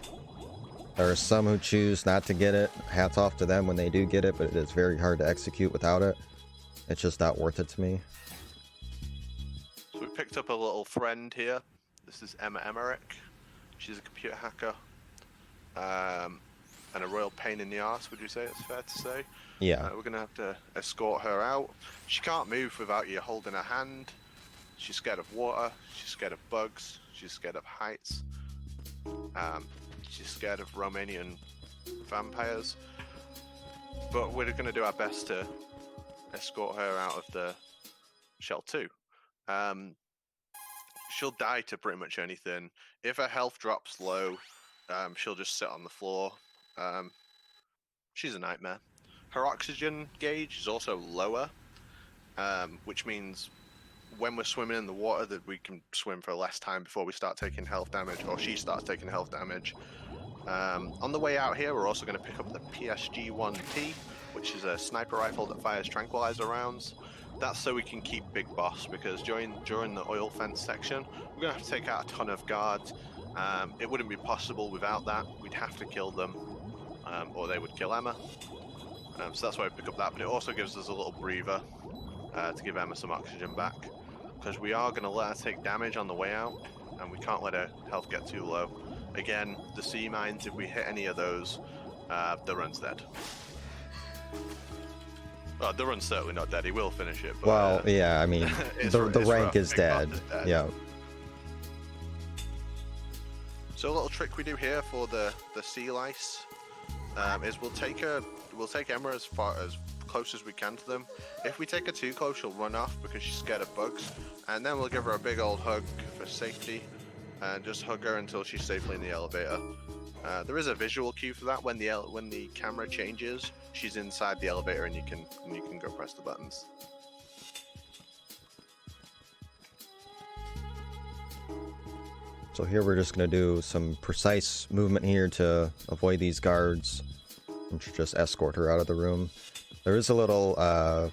There are some who choose not to get it. Hats off to them when they do get it, but it is very hard to execute without it. It's just not worth it to me. So we picked up a little friend here. This is Emma Emmerich. She's a computer hacker. And a royal pain in the arse, would you say? It's fair to say. Yeah. We're going to have to escort her out. She can't move without you holding her hand. She's scared of water. She's scared of bugs. She's scared of heights. She's scared of Romanian vampires. But we're going to do our best to escort her out of the Shell 2. She'll die to pretty much anything. If her health drops low, she'll just sit on the floor. She's a nightmare. Her oxygen gauge is also lower, which means when we're swimming in the water that we can swim for less time before we start taking health damage, or she starts taking health damage. On the way out here, we're also going to pick up the PSG-1T, which is a sniper rifle that fires tranquilizer rounds. That's so we can keep Big Boss, because during the oil fence section, we're going to have to take out a ton of guards. It wouldn't be possible without that. We'd have to kill them, or they would kill Emma. So that's why we pick up that, but it also gives us a little breather to give Emma some oxygen back, because we are going to let her take damage on the way out, and we can't let her health get too low. Again, the sea mines, if we hit any of those, the run's dead. The run's certainly not dead, he will finish it. But, well, yeah, I mean, the rank is dead. Yeah. So a little trick we do here for the sea lice is we'll take Emma as close as we can to them. If we take her too close, she'll run off because she's scared of bugs, and then we'll give her a big old hug for safety, and just hug her until she's safely in the elevator. There is a visual cue for that. When the camera changes, she's inside the elevator, and you can go press the buttons. So here we're just going to do some precise movement here to avoid these guards and just escort her out of the room. There is a little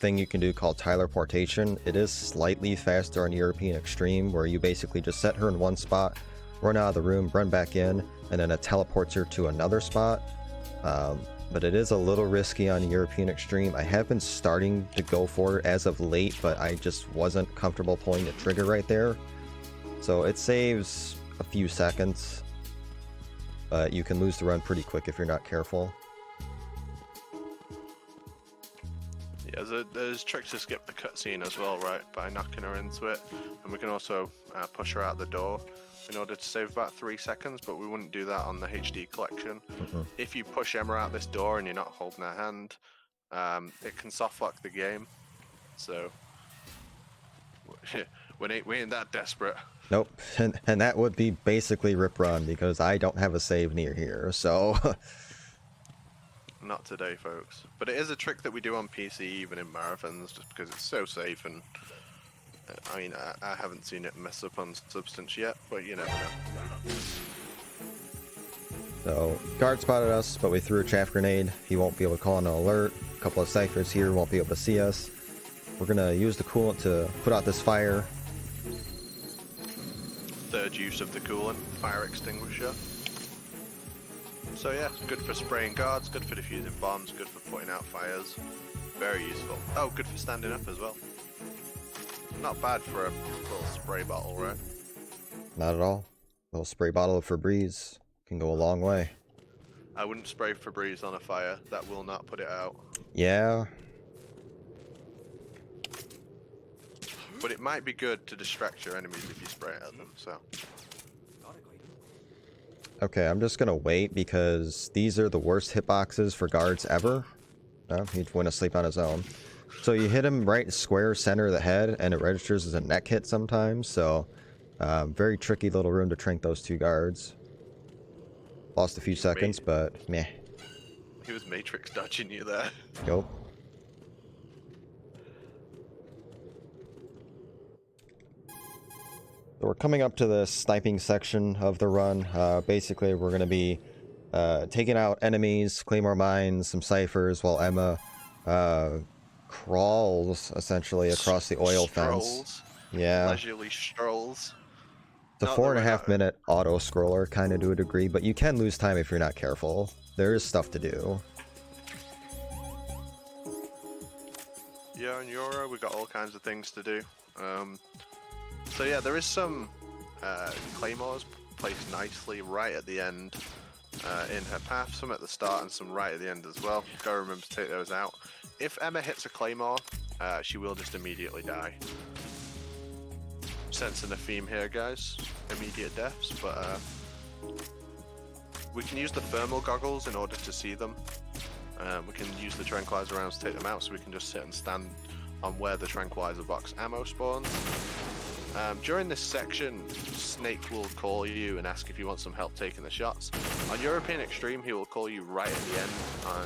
thing you can do called teleportation. It is slightly faster on European Extreme, where you basically just set her in one spot, run out of the room, run back in, and then it teleports her to another spot. But it is a little risky on European Extreme. I have been starting to go for it as of late, but I just wasn't comfortable pulling the trigger right there. So it saves a few seconds, but you can lose the run pretty quick if you're not careful. Yeah, there's tricks to skip the cutscene as well, right? By knocking her into it, and we can also push her out the door in order to save about 3 seconds, but we wouldn't do that on the HD collection. If you push Emma out this door and you're not holding her hand, it can softlock the game. So we ain't that desperate. Nope, and that would be basically rip run because I don't have a save near here, so not today, folks. But it is a trick that we do on PC, even in marathons, just because it's so safe. And I mean, I haven't seen it mess up on Substance yet, but you never know. So guard spotted us, but we threw a chaff grenade. He won't be able to call an alert. A couple of ciphers here won't be able to see us. We're gonna use the coolant to put out this fire. Third use of the coolant, fire extinguisher. So yeah, good for spraying guards, good for defusing bombs, good for putting out fires. Very useful. Oh, good for standing up as well. Not bad for a little spray bottle, right? Not at all. A little spray bottle of Febreze can go a long way. I wouldn't spray Febreze on a fire. That will not put it out. Yeah. But it might be good to distract your enemies if you spray it at them, so. Okay, I'm just gonna wait because these are the worst hitboxes for guards ever. Oh, he went asleep on his own. So you hit him right square center of the head and it registers as a neck hit sometimes, so very tricky little room to trank those two guards. Lost a few seconds, but meh. He was Matrix dodging you there. Go. So we're coming up to the sniping section of the run. Basically, we're going to be taking out enemies, claymore mines, some ciphers, while Emma crawls essentially across the oil fence. Yeah. Leisurely strolls. It's a 4.5 minute auto scroller, kind of to a degree, but you can lose time if you're not careful. There is stuff to do. Yeah, in Euro, we got all kinds of things to do. So yeah, there is some claymores placed nicely right at the end in her path, some at the start and some right at the end as well. Gotta remember to take those out. If Emma hits a claymore, she will just immediately die. Sensing a theme here, guys. Immediate deaths, but we can use the thermal goggles in order to see them. We can use the tranquilizer rounds to take them out, so we can just sit and stand on where the tranquilizer box ammo spawns. During this section, Snake will call you and ask if you want some help taking the shots. On European Extreme, he will call you right at the end.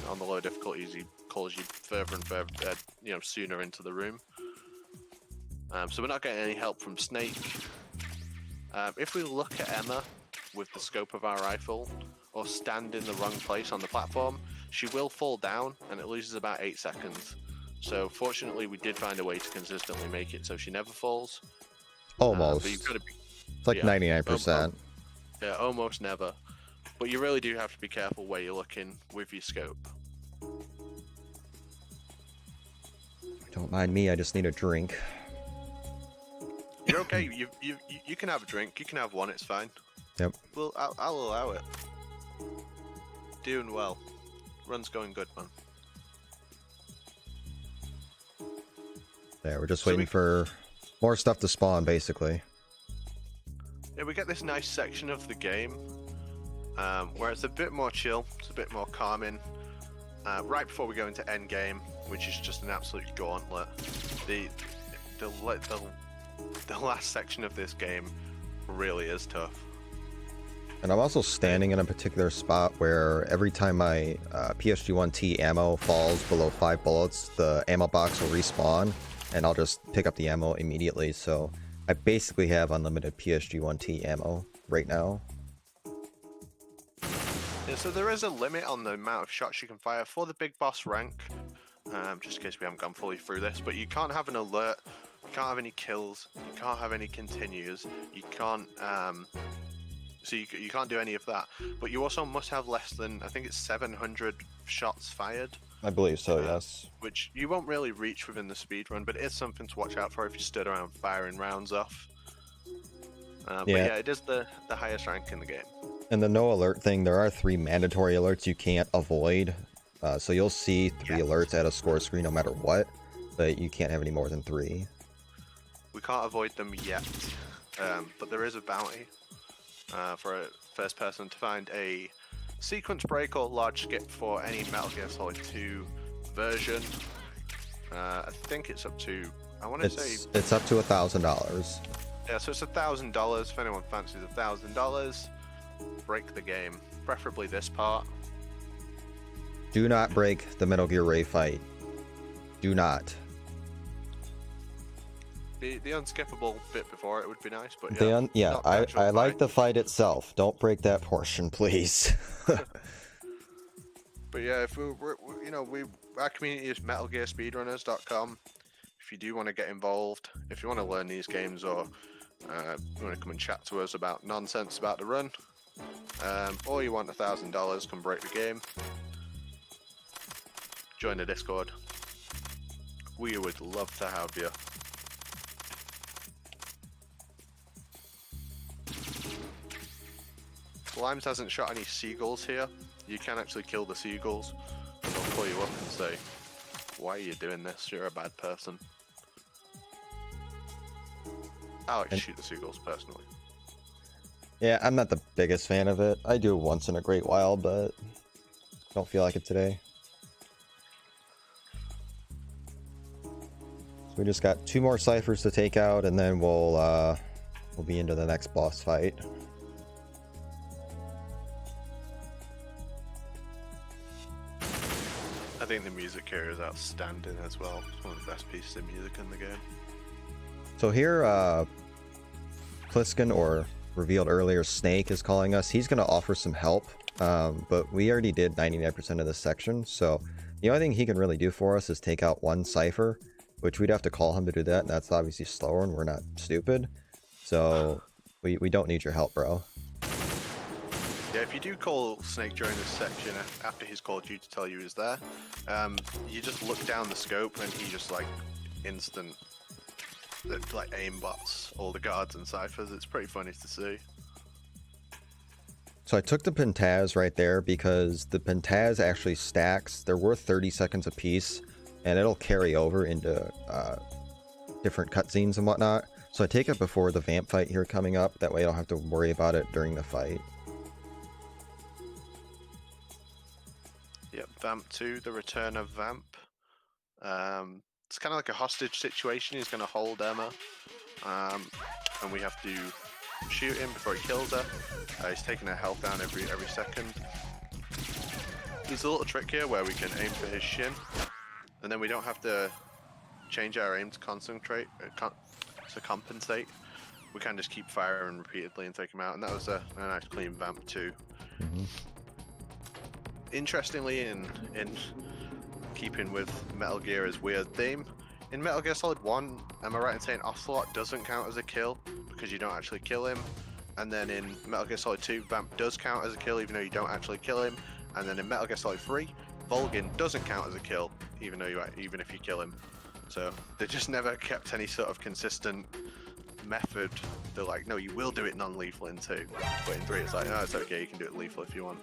On the lower difficulties, he calls you further and further, sooner into the room. So we're not getting any help from Snake. If we look at Emma with the scope of our rifle, or stand in the wrong place on the platform, she will fall down, and it loses about 8 seconds. So fortunately, we did find a way to consistently make it so she never falls. Almost. But you've got to be, it's like 99%. Yeah, almost never. But you really do have to be careful where you're looking with your scope. Don't mind me, I just need a drink. You're okay. You can have a drink. You can have one. It's fine. Yep. Well, I'll allow it. Doing well. Run's going good, man. There, we're just waiting for more stuff to spawn, basically. Yeah, we get this nice section of the game where it's a bit more chill, it's a bit more calming. Right before we go into end game, which is just an absolute gauntlet. The last section of this game really is tough. And I'm also standing in a particular spot where every time my PSG-1T ammo falls below 5 bullets, the ammo box will respawn, and I'll just pick up the ammo immediately. So I basically have unlimited PSG-1T ammo right now. Yeah, so there is a limit on the amount of shots you can fire for the big boss rank, just in case we haven't gone fully through this, but you can't have an alert, you can't have any kills, you can't have any continues, you can't so you can't do any of that, but you also must have less than, I think it's 700 shots fired. I believe so, yes. Which you won't really reach within the speedrun, but it is something to watch out for if you stood around firing rounds off. But yeah, it is the highest rank in the game. And the no alert thing, there are 3 mandatory alerts you can't avoid. So you'll see 3 alerts at a score screen no matter what, but you can't have any more than 3. We can't avoid them yet, but there is a bounty for a first person to find a sequence break or large skip for any Metal Gear Solid 2 version. I think it's up to, I want to say... It's up to $1,000. Yeah, so it's $1,000. If anyone fancies $1,000, break the game. Preferably this part. Do not break the Metal Gear Ray fight. Do not. The unskippable bit before it would be nice, but yeah. I like the fight itself. Don't break that portion, please. But yeah, if our community is metalgearspeedrunners.com. If you do want to get involved, if you want to learn these games, or you want to come and chat to us about nonsense about the run, or you want $1,000, come break the game. Join the Discord. We would love to have you. Limes hasn't shot any seagulls here. You can actually kill the seagulls, and they'll pull you up and say, "Why are you doing this? You're a bad person." I like to shoot the seagulls personally. Yeah, I'm not the biggest fan of it. I do it once in a great while, but don't feel like it today. So we just got 2 more ciphers to take out, and then we'll be into the next boss fight. I think the music here is outstanding as well. It's one of the best pieces of music in the game. So here, Pliskin, or revealed earlier, Snake, is calling us. He's going to offer some help, but we already did 99% of this section, so the only thing he can really do for us is take out 1 cipher, which we'd have to call him to do that, and that's obviously slower, and we're not stupid. So we don't need your help, bro. Yeah, if you do call Snake during this section, after he's called you to tell you he's there, you just look down the scope and he just instant aimbots all the guards and ciphers. It's pretty funny to see. So I took the Pentaz right there because the Pentaz actually stacks. They're worth 30 seconds a piece, and it'll carry over into different cutscenes and whatnot. So I take it before the Vamp fight here coming up. That way I don't have to worry about it during the fight. Yep, Vamp 2, the return of Vamp. It's kind of like a hostage situation. He's going to hold Emma, and we have to shoot him before he kills her. He's taking her health down every second. There's a little trick here where we can aim for his shin, and then we don't have to change our aim to compensate. We can just keep firing repeatedly and take him out, and that was a nice clean Vamp 2. Mm-hmm. Interestingly, in keeping with Metal Gear's weird theme, in Metal Gear Solid 1, am I right in saying Ocelot doesn't count as a kill because you don't actually kill him? And then in Metal Gear Solid 2, Vamp does count as a kill even though you don't actually kill him. And then in Metal Gear Solid 3, Volgin doesn't count as a kill even if you kill him. So they just never kept any sort of consistent method. They're like, no, you will do it non-lethal in 2, but in 3 it's like, no, it's okay, you can do it lethal if you want.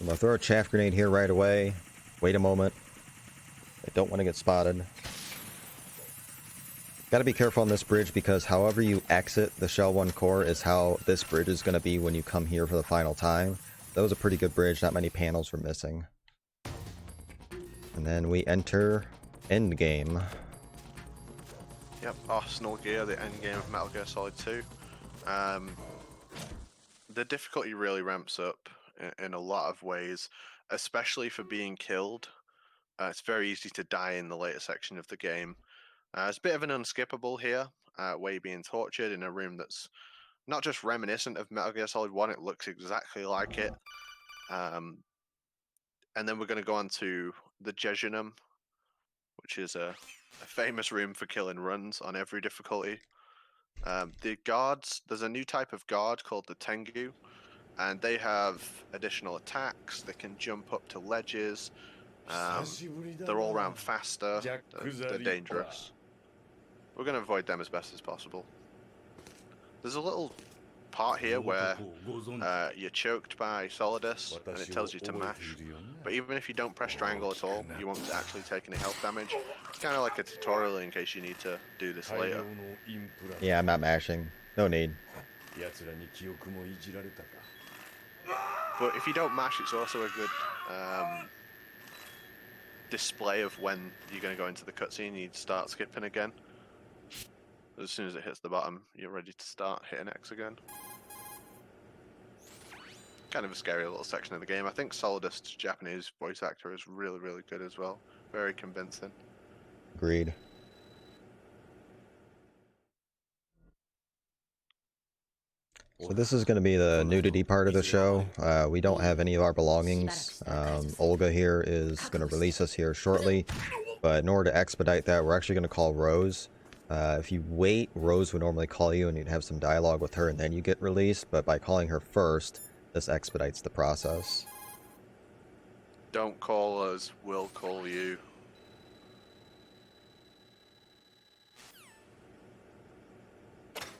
I'm gonna throw a chaff grenade here right away. Wait a moment. I don't want to get spotted. Gotta be careful on this bridge because however you exit the Shell 1 core is how this bridge is going to be when you come here for the final time. That was a pretty good bridge, not many panels were missing. And then we enter endgame. Yep, Arsenal Gear, the end game of Metal Gear Solid 2. The difficulty really ramps up in a lot of ways, especially for being killed. It's very easy to die in the later section of the game. It's a bit of an unskippable here, where you're being tortured in a room that's not just reminiscent of Metal Gear Solid 1, it looks exactly like it. And then we're going to go on to the Jejunum, which is a famous room for killing runs on every difficulty. The guards, there's a new type of guard called the Tengu, and they have additional attacks. They can jump up to ledges. They're all around faster. They're dangerous. We're going to avoid them as best as possible. There's a little part here where you're choked by Solidus, and it tells you to mash. But even if you don't press triangle at all, you won't actually take any health damage. It's kind of like a tutorial in case you need to do this later. Yeah, I'm not mashing. No need. But if you don't mash, it's also a good display of when you're going to go into the cutscene. You start skipping again. As soon as it hits the bottom, you're ready to start hitting X again. Kind of a scary little section of the game. I think Solidus' Japanese voice actor is really, really good as well. Very convincing. Agreed. So this is going to be the nudity part of the show. We don't have any of our belongings. Olga here is going to release us here shortly. But in order to expedite that, we're actually going to call Rose. If you wait, Rose would normally call you and you'd have some dialogue with her and then you get released. But by calling her first, this expedites the process. Don't call us, we'll call you.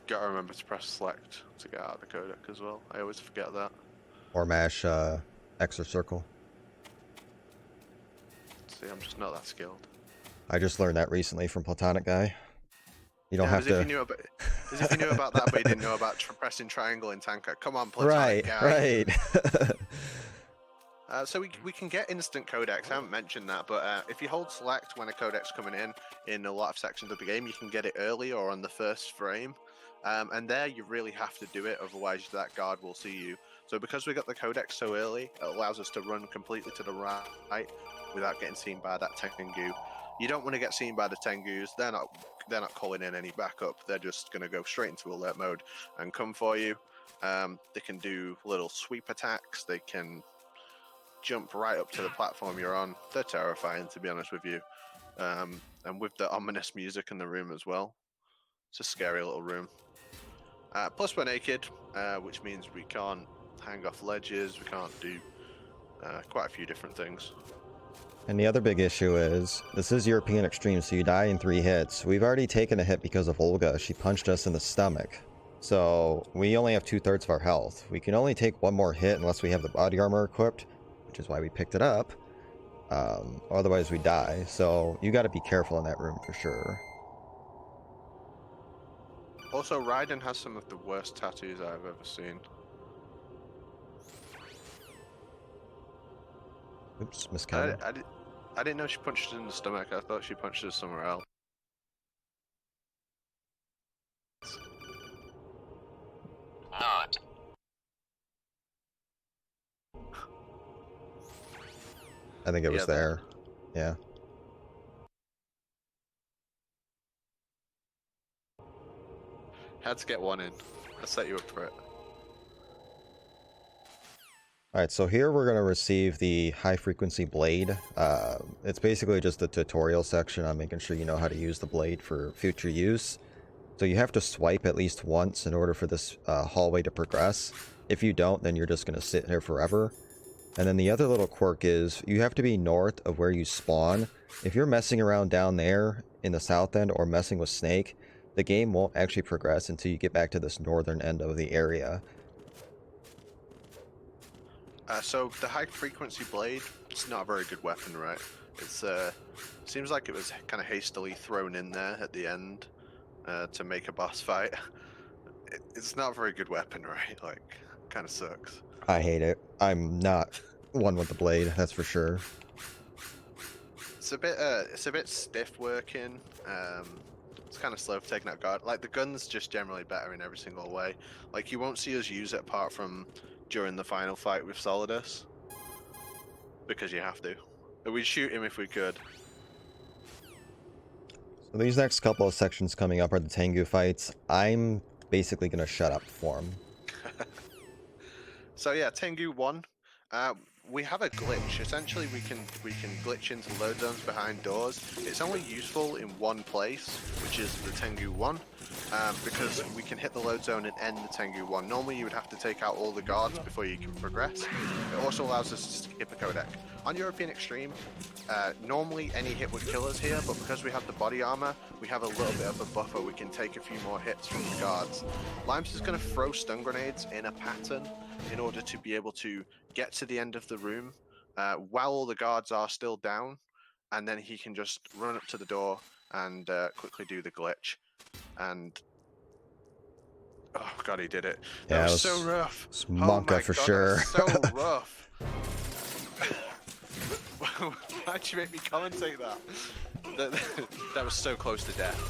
Gotta remember to press select to get out of the codec as well. I always forget that. Or mash X or circle. See, I'm just not that skilled. I just learned that recently from Platonic Guy. You don't have to... As if you knew about that, but you didn't know about pressing triangle in Tanker. Come on, Platonic Guy. Right. So we can get instant codecs. I haven't mentioned that, but if you hold select when a codec's coming in a lot of sections of the game, you can get it early or on the first frame. And there you really have to do it, otherwise that guard will see you. So because we got the codec so early, it allows us to run completely to the right without getting seen by that Tengu. You don't want to get seen by the Tengus. They're not calling in any backup. They're just going to go straight into alert mode and come for you. They can do little sweep attacks. They can jump right up to the platform you're on. They're terrifying, to be honest with you. And with the ominous music in the room as well. It's a scary little room. Plus we're naked, which means we can't hang off ledges. We can't do quite a few different things. And the other big issue is, this is European Extreme, so you die in 3 hits. We've already taken a hit because of Olga. She punched us in the stomach. So we only have 2/3 of our health. We can only take 1 more hit unless we have the body armor equipped, which is why we picked it up. Otherwise we die. So you got to be careful in that room for sure. Also, Raiden has some of the worst tattoos I've ever seen. Oops, miscounted. I didn't know she punched us in the stomach. I thought she punched us somewhere else. Not. I think it was there. Yeah. Had to get one in. I set you up for it. Alright, so here we're going to receive the high frequency blade. It's basically just a tutorial section on making sure you know how to use the blade for future use. So you have to swipe at least once in order for this hallway to progress. If you don't, then you're just going to sit here forever. And then the other little quirk is you have to be north of where you spawn. If you're messing around down there in the south end or messing with Snake, the game won't actually progress until you get back to this northern end of the area. So the high frequency blade, it's not a very good weapon, right? It's seems like it was kind of hastily thrown in there at the end to make a boss fight. It's not a very good weapon, right? Like, kind of sucks. I hate it. I'm not one with the blade, that's for sure. It's a bit stiff working. It's kind of slow for taking out guard. Like, the gun's just generally better in every single way. Like, you won't see us use it apart from during the final fight with Solidus, because you have to. But we'd shoot him if we could. So these next couple of sections coming up are the Tengu fights. I'm basically gonna shut up for them. So yeah, Tengu 1. We have a glitch. Essentially, we can glitch into load zones behind doors. It's only useful in one place, which is the Tengu 1, because we can hit the load zone and end the Tengu 1. Normally, you would have to take out all the guards before you can progress. It also allows us to skip a codec. On European Extreme, normally any hit would kill us here, but because we have the body armor, we have a little bit of a buffer. We can take a few more hits from the guards. Limes is going to throw stun grenades in a pattern in order to be able to get to the end of the room while all the guards are still down, and then he can just run up to the door and quickly do the glitch. And oh god, he did it. Yeah, that was so rough. It's Oh Monka my for god, sure. that was so rough. Why'd you make me commentate that? That was so close to death.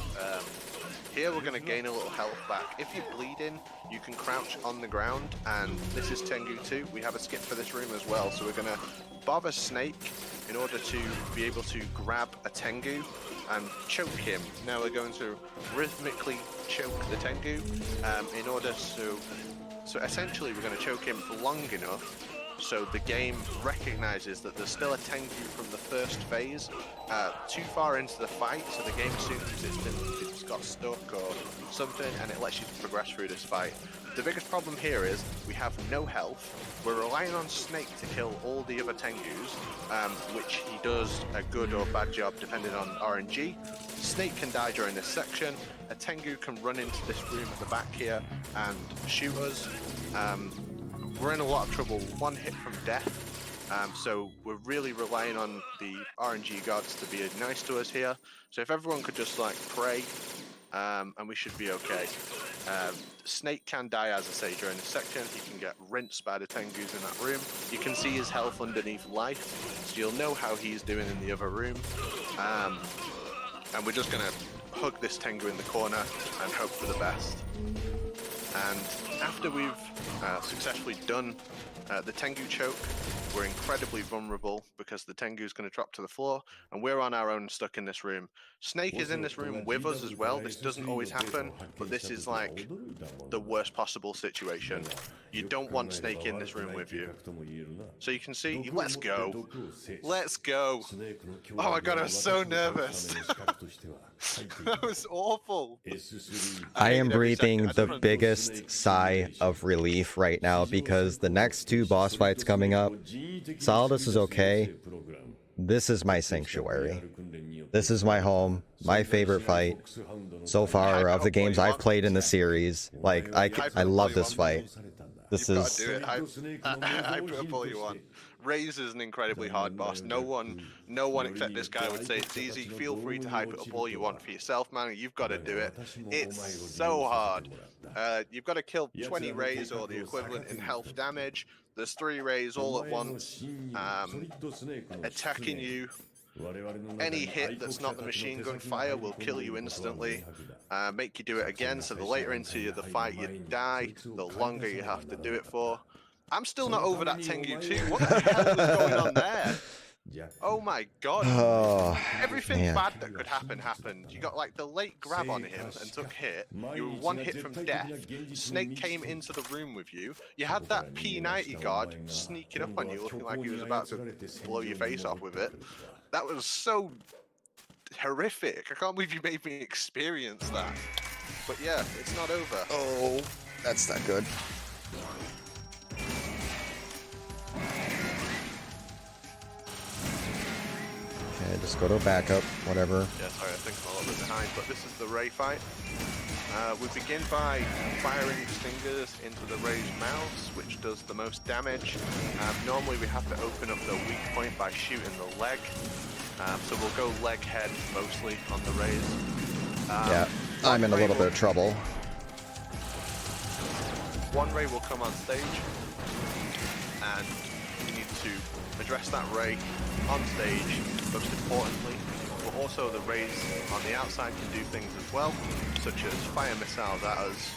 Here we're going to gain a little health back. If you're bleeding, you can crouch on the ground, and this is Tengu 2. We have a skip for this room as well, so we're going to bob a snake in order to be able to grab a Tengu and choke him. Now we're going to rhythmically choke the Tengu in order to... So essentially we're going to choke him for long enough so the game recognizes that there's still a Tengu from the first phase too far into the fight, so the game assumes it's got stuck or something, and it lets you progress through this fight. The biggest problem here is we have no health. We're relying on Snake to kill all the other Tengus, which he does a good or bad job depending on RNG. Snake can die during this section. A Tengu can run into this room at the back here and shoot us. We're in a lot of trouble. One hit from death. So we're really relying on the RNG gods to be nice to us here. So if everyone could just like pray, and we should be okay. Snake can die, as I say, during this section. He can get rinsed by the Tengus in that room. You can see his health underneath life, so you'll know how he's doing in the other room. And we're just gonna hug this Tengu in the corner and hope for the best. And after we've successfully done the Tengu choke, we're incredibly vulnerable because the Tengu is going to drop to the floor, and we're on our own stuck in this room. Snake is in this room with us as well. This doesn't always happen, but this is like the worst possible situation. You don't want Snake in this room with you. So you can see, let's go. Let's go. Oh my god, I was so nervous. That was awful. I am breathing the biggest sigh of relief right now because the next two boss fights coming up, Solidus is okay. This is my sanctuary. This is my home, my favorite fight so far of the games I've played in the series. Like, I love this fight. This is... Do it. I put up all you want. Raze is an incredibly hard boss. No one except this guy would say it's easy. Feel free to hype it up all you want for yourself, man. You've got to do it. It's so hard. You've got to kill 20 Rays or the equivalent in health damage. There's 3 Rays all at once, attacking you. Any hit that's not the machine gun fire will kill you instantly, make you do it again, so the later into the fight you die, the longer you have to do it for. I'm still not over that Tengu 2. What the hell was going on there? Oh my god. Oh, Everything man. bad that could happen happened. You got like the late grab on him and took hit. You were 1 hit from death. Snake came into the room with you. You had that P90 guard sneaking up on you looking like he was about to blow your face off with it. That was so horrific. I can't believe you made me experience that. But yeah, it's not over. Oh, that's not good. Okay, just go to backup, whatever. Yeah, sorry, I think I'm a little bit behind, but this is the Ray fight. We begin by firing stingers into the Ray's mouths, which does the most damage. Normally we have to open up the weak point by shooting the leg. So we'll go leg head mostly on the raise. Yeah, I'm in a little bit of trouble. One ray will come on stage, and we need to address that ray on stage, most importantly. But also the rays on the outside can do things as well, such as fire missiles at us,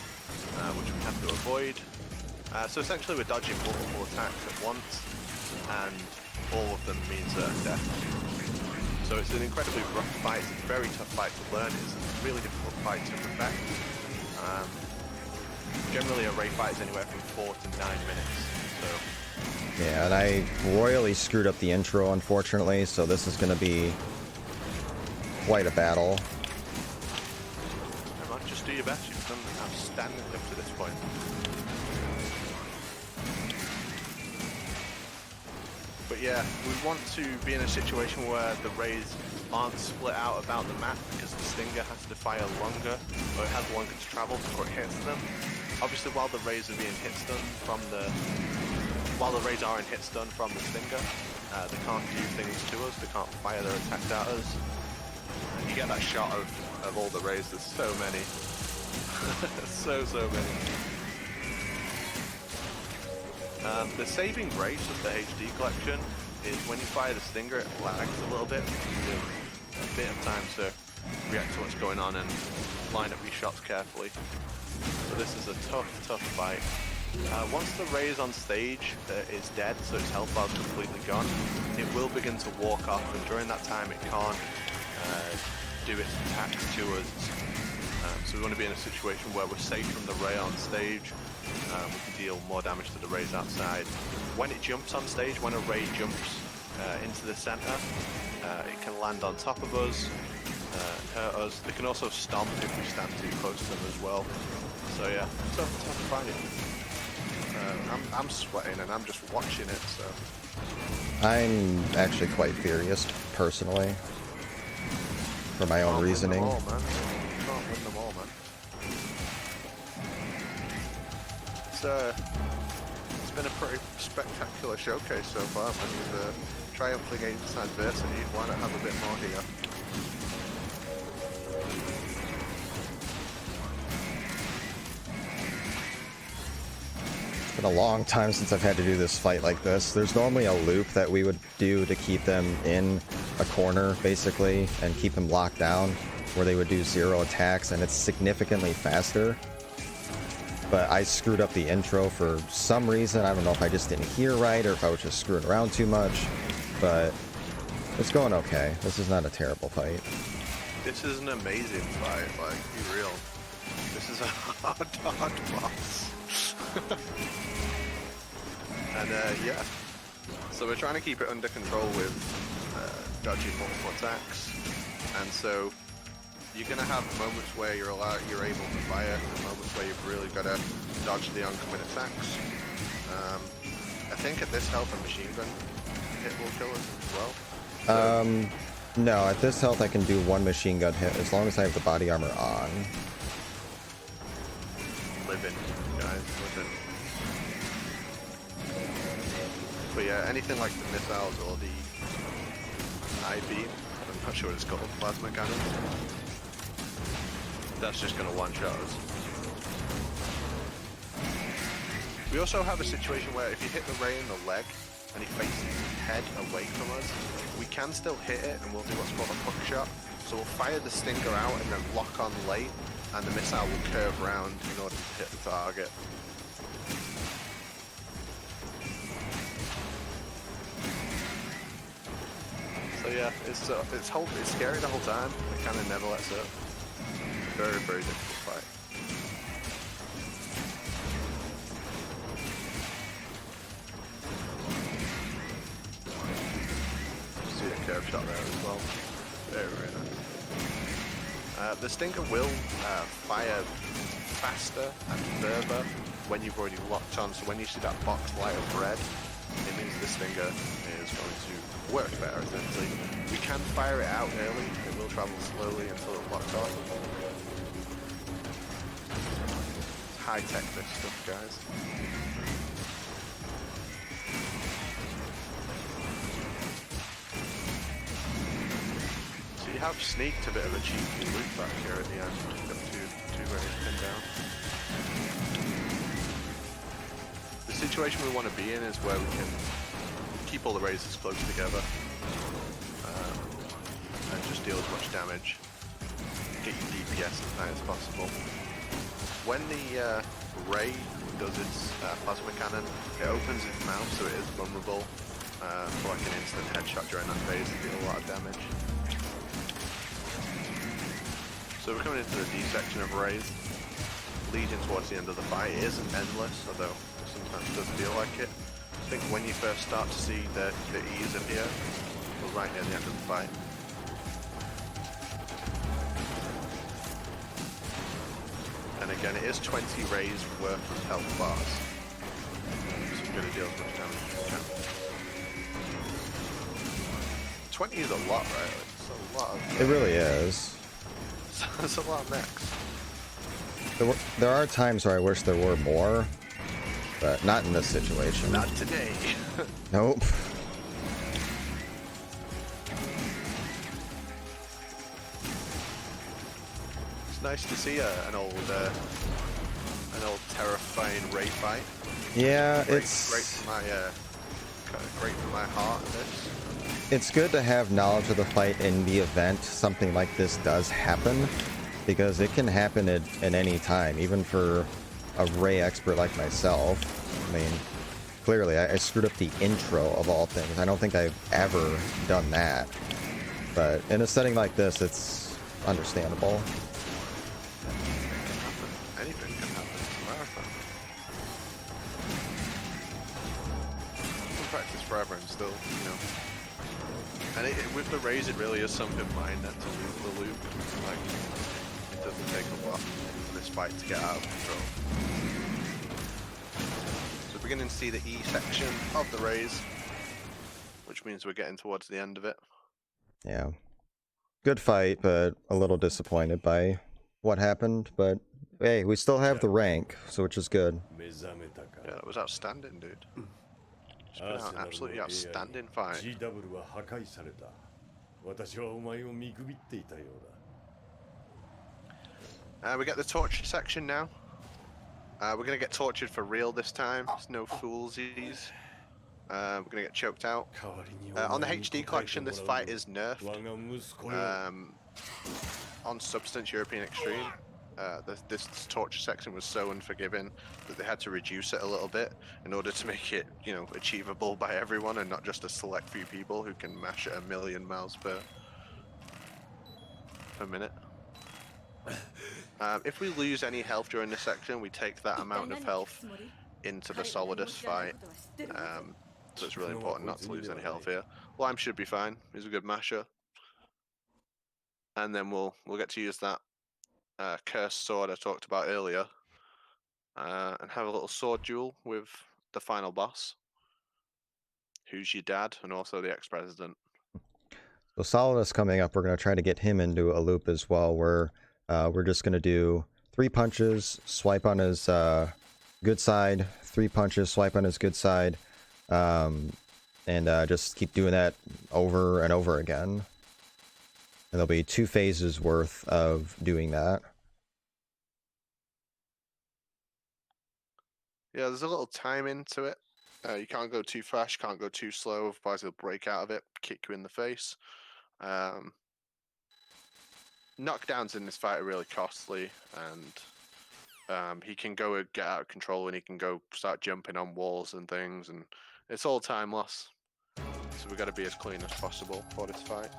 which we have to avoid. So essentially we're dodging multiple attacks at once, and all of them means death. So it's an incredibly rough fight. It's a very tough fight to learn. It's a really difficult fight to perfect. Generally a ray fight is anywhere from 4 to 9 minutes. So Yeah, and I royally screwed up the intro, unfortunately, so this is going to be quite a battle. Come on, just do your best. You've done outstanding up to this point. But yeah, we want to be in a situation where the rays aren't split out about the map, because the Stinger has to fire longer, or it has longer to travel before it hits them. Obviously, while the rays are being hit stun from the Stinger, they can't do things to us. They can't fire their attacks at us. And you get that shot of all the rays. There's so many, so many. The saving grace of the HD collection is when you fire the Stinger, it lags a little bit. You have a bit of time to react to what's going on and line up your shots carefully. So this is a tough fight. Once the ray is on stage, it's dead, so its health bar is completely gone. It will begin to walk off, and during that time it can't do its attacks to us. So we want to be in a situation where we're safe from the ray on stage. We can deal more damage to the rays outside. When it jumps on stage, when a ray jumps into the center, it can land on top of us, hurt us. They can also stomp if we stand too close to them as well. So yeah, tough fighting. I'm sweating and I'm just watching it, so. I'm actually quite furious, personally, for my own reasoning. Can't win them all, man. Can't win them all, man. It's been a pretty spectacular showcase so far, man. With triumph against adversity, why not have a bit more here? It's been a long time since I've had to do this fight like this. There's normally a loop that we would do to keep them in a corner, basically, and keep them locked down, where they would do 0 attacks, and it's significantly faster. But I screwed up the intro for some reason. I don't know if I just didn't hear right or if I was just screwing around too much, but it's going okay. This is not a terrible fight. This is an amazing fight, like, be real. This is a hard boss. And yeah, so we're trying to keep it under control with dodging multiple attacks, and so you're gonna have moments where you're able to fire, and moments where you've really got to dodge the oncoming attacks. I think at this health a machine gun hit will kill us as well. So, no, at this health I can do 1 machine gun hit as long as I have the body armor on. living, guys, living. But yeah, anything like the missiles or the I-beam, I'm not sure what it's called, plasma cannon, that's just going to one-shot us. We also have a situation where if you hit the ray in the leg and he faces his head away from us, we can still hit it and we'll do what's called a hook shot. So we'll fire the Stinger out and then lock on late, and the missile will curve round in order to hit the target. So yeah, it's scary the whole time. It kind of never lets up. Very, very difficult fight. See a curve shot there as well. Very, very nice. The Stinger will fire faster and further when you've already locked on. So when you see that box light of red, it means the Stinger is going to work better, essentially. We can fire it out early. It will travel slowly until it's locked on. It's high-tech, this stuff, guys. have sneaked a bit of a cheeky loot back here at the end. Got two rays pinned down. The situation we want to be in is where we can keep all the razors close together and just deal as much damage. Get your DPS as high as possible. When the ray does its plasma cannon, it opens its mouth so it is vulnerable for like an instant headshot during that phase and deal a lot of damage. So we're coming into the D section of rays, leading towards the end of the fight. It isn't endless, although it sometimes does feel like it. I think when you first start to see the E's appear, we're right near the end of the fight. And again, it is 20 rays worth of health bars. So we're going to deal as much damage as we can. 20 is a lot, right? It's a lot of... It really is. It's a lot of mechs. There are times where I wish there were more, but not in this situation. Not today. Nope. It's nice to see an old terrifying ray fight. Yeah, Great for my heart. This. It's good to have knowledge of the fight in the event something like this does happen, because it can happen at any time, even for a ray expert like myself. I mean, clearly I screwed up the intro of all things. I don't think I've ever done that, but in a setting like this, it's understandable. Anything can happen. It's a marathon. You can practice forever and still, you know. And with the rays, it really is something minor to lose the loop. Like, it doesn't take a lot for this fight to get out of control. So we're beginning to see the E section of the rays, which means we're getting towards the end of it. Yeah. Good fight, but a little disappointed by what happened. But hey, we still have the rank, so which is good. Yeah, that was outstanding, dude. It's been an absolutely outstanding fight. We get the torture section now. We're gonna get tortured for real this time. It's no foolsies. We're gonna get choked out. On the HD collection, this fight is nerfed. On Substance European Extreme, this torture section was so unforgiving that they had to reduce it a little bit in order to make it, you know, achievable by everyone and not just a select few people who can mash at 1,000,000 miles per minute. If we lose any health during this section, we take that amount of health into the Solidus fight. So it's really important not to lose any health here. Lime should be fine. He's a good masher. And then we'll get to use that cursed sword I talked about earlier, and have a little sword duel with the final boss, who's your dad and also the ex-president. So Solidus coming up, we're going to try to get him into a loop as well, where we're just going to do 3 punches, swipe on his good side, 3 punches, swipe on his good side, and just keep doing that over and over again. And there'll be 2 phases worth of doing that. Yeah, there's a little timing to it. You can't go too fast, you can't go too slow, otherwise he'll break out of it, kick you in the face. Knockdowns in this fight are really costly, and he can go and get out of control, and he can go start jumping on walls and things, and it's all time loss. So we've got to be as clean as possible for this fight.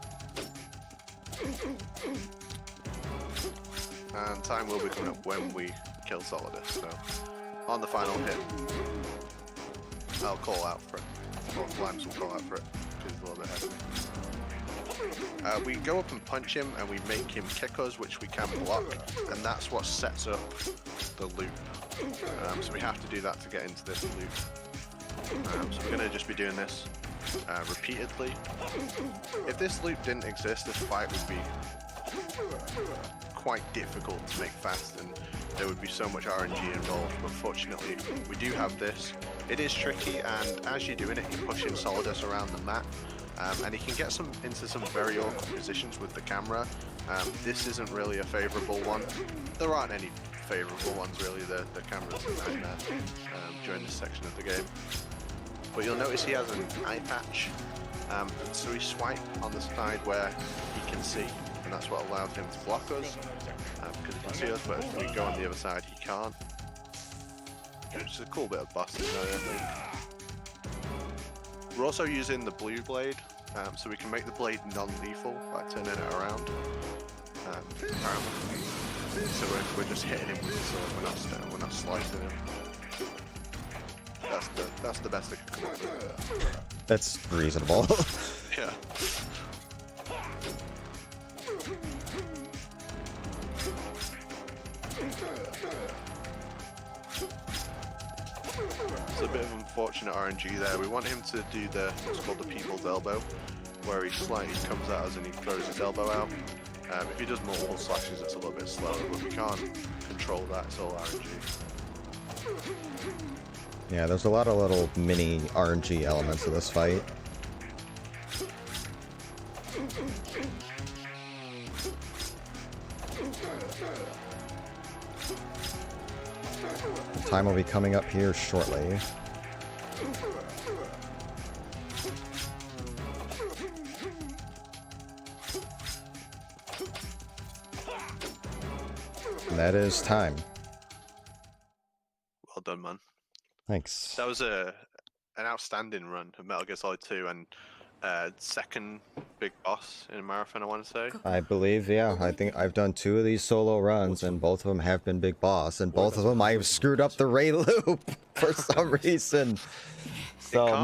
And time will be coming up when we kill Solidus, so on the final hit, I'll call out for it. Or Limes will call out for it, which is a little bit heavy. We go up and punch him, and we make him kick us, which we can block, and that's what sets up the loop. So we have to do that to get into this loop. So we're going to just be doing this repeatedly. If this loop didn't exist, this fight would be quite difficult to make fast, and there would be so much RNG involved, but fortunately we do have this. It is tricky, and as you're doing it, you're pushing Solidus around the map, and he can get into some very awkward positions with the camera. This isn't really a favourable one. There aren't any favourable ones really. The camera's a nightmare during this section of the game. But you'll notice he has an eye patch, so he swipes on the side where he can see, and that's what allows him to block us, because he can see us, but if we go on the other side he can't. Which is a cool bit of busting there, I think. We're also using the blue blade, so we can make the blade non-lethal by turning it around. Apparently. So we're just hitting him with the sword, we're not slicing him. That's the best I can come up with. That's reasonable. Yeah. It's a bit of unfortunate RNG there. We want him to do what's called the people's elbow, where he slightly comes at us and he throws his elbow out. If he does multiple slashes, it's a little bit slower, but we can't control that. It's all RNG. Yeah, there's a lot of little mini RNG elements of this fight. The time will be coming up here shortly. And that is time. Well done, man. Thanks. That was an outstanding run of Metal Gear Solid 2 and second big boss in a marathon, I want to say. I believe, yeah. I think I've done 2 of these solo runs, and both of them have been big boss, and both of them I've screwed up the Ray loop for some reason. So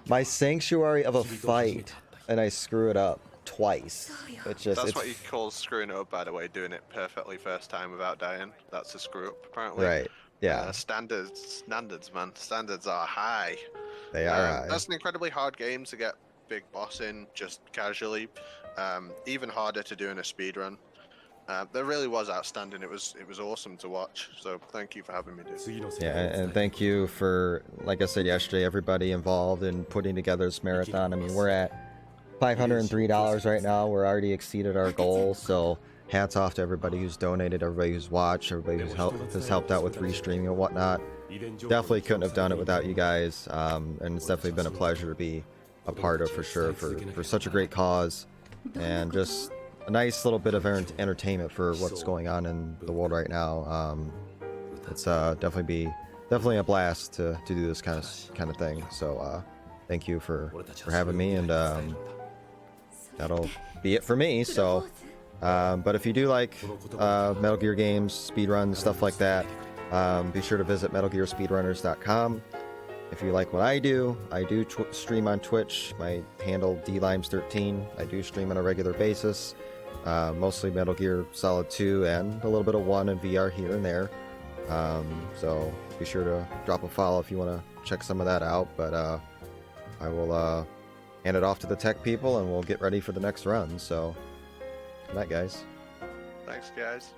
my sanctuary of a fight, and I screw it up twice. That's what you call screwing it up, by the way, doing it perfectly first time without dying. That's a screw up, apparently. Right. Yeah. Standards, man. Standards are high. They are high. That's an incredibly hard game to get big boss in just casually. Even harder to do in a speedrun. That really was outstanding. It was awesome to watch. So thank you for having me, dude. Yeah, and thank you for, like I said yesterday, everybody involved in putting together this marathon. I mean, we're at $503 right now. We're already exceeded our goal. So hats off to everybody who's donated, everybody who's watched, everybody who's helped out with restreaming and whatnot. Definitely couldn't have done it without you guys. And it's definitely been a pleasure to be a part of, for sure, for such a great cause, and just a nice little bit of entertainment for what's going on in the world right now. It's definitely a blast to do this kind of thing. So thank you for having me, and that'll be it for me. So but if you do like Metal Gear games, speedruns, stuff like that, be sure to visit MetalGearSpeedrunners.com. If you like what I do stream on Twitch. My handle DLimes13. I do stream on a regular basis, mostly Metal Gear Solid 2 and a little bit of 1 and VR here and there. So be sure to drop a follow if you want to check some of that out. But I will hand it off to the tech people, and we'll get ready for the next run. So, good night, guys. Thanks, guys.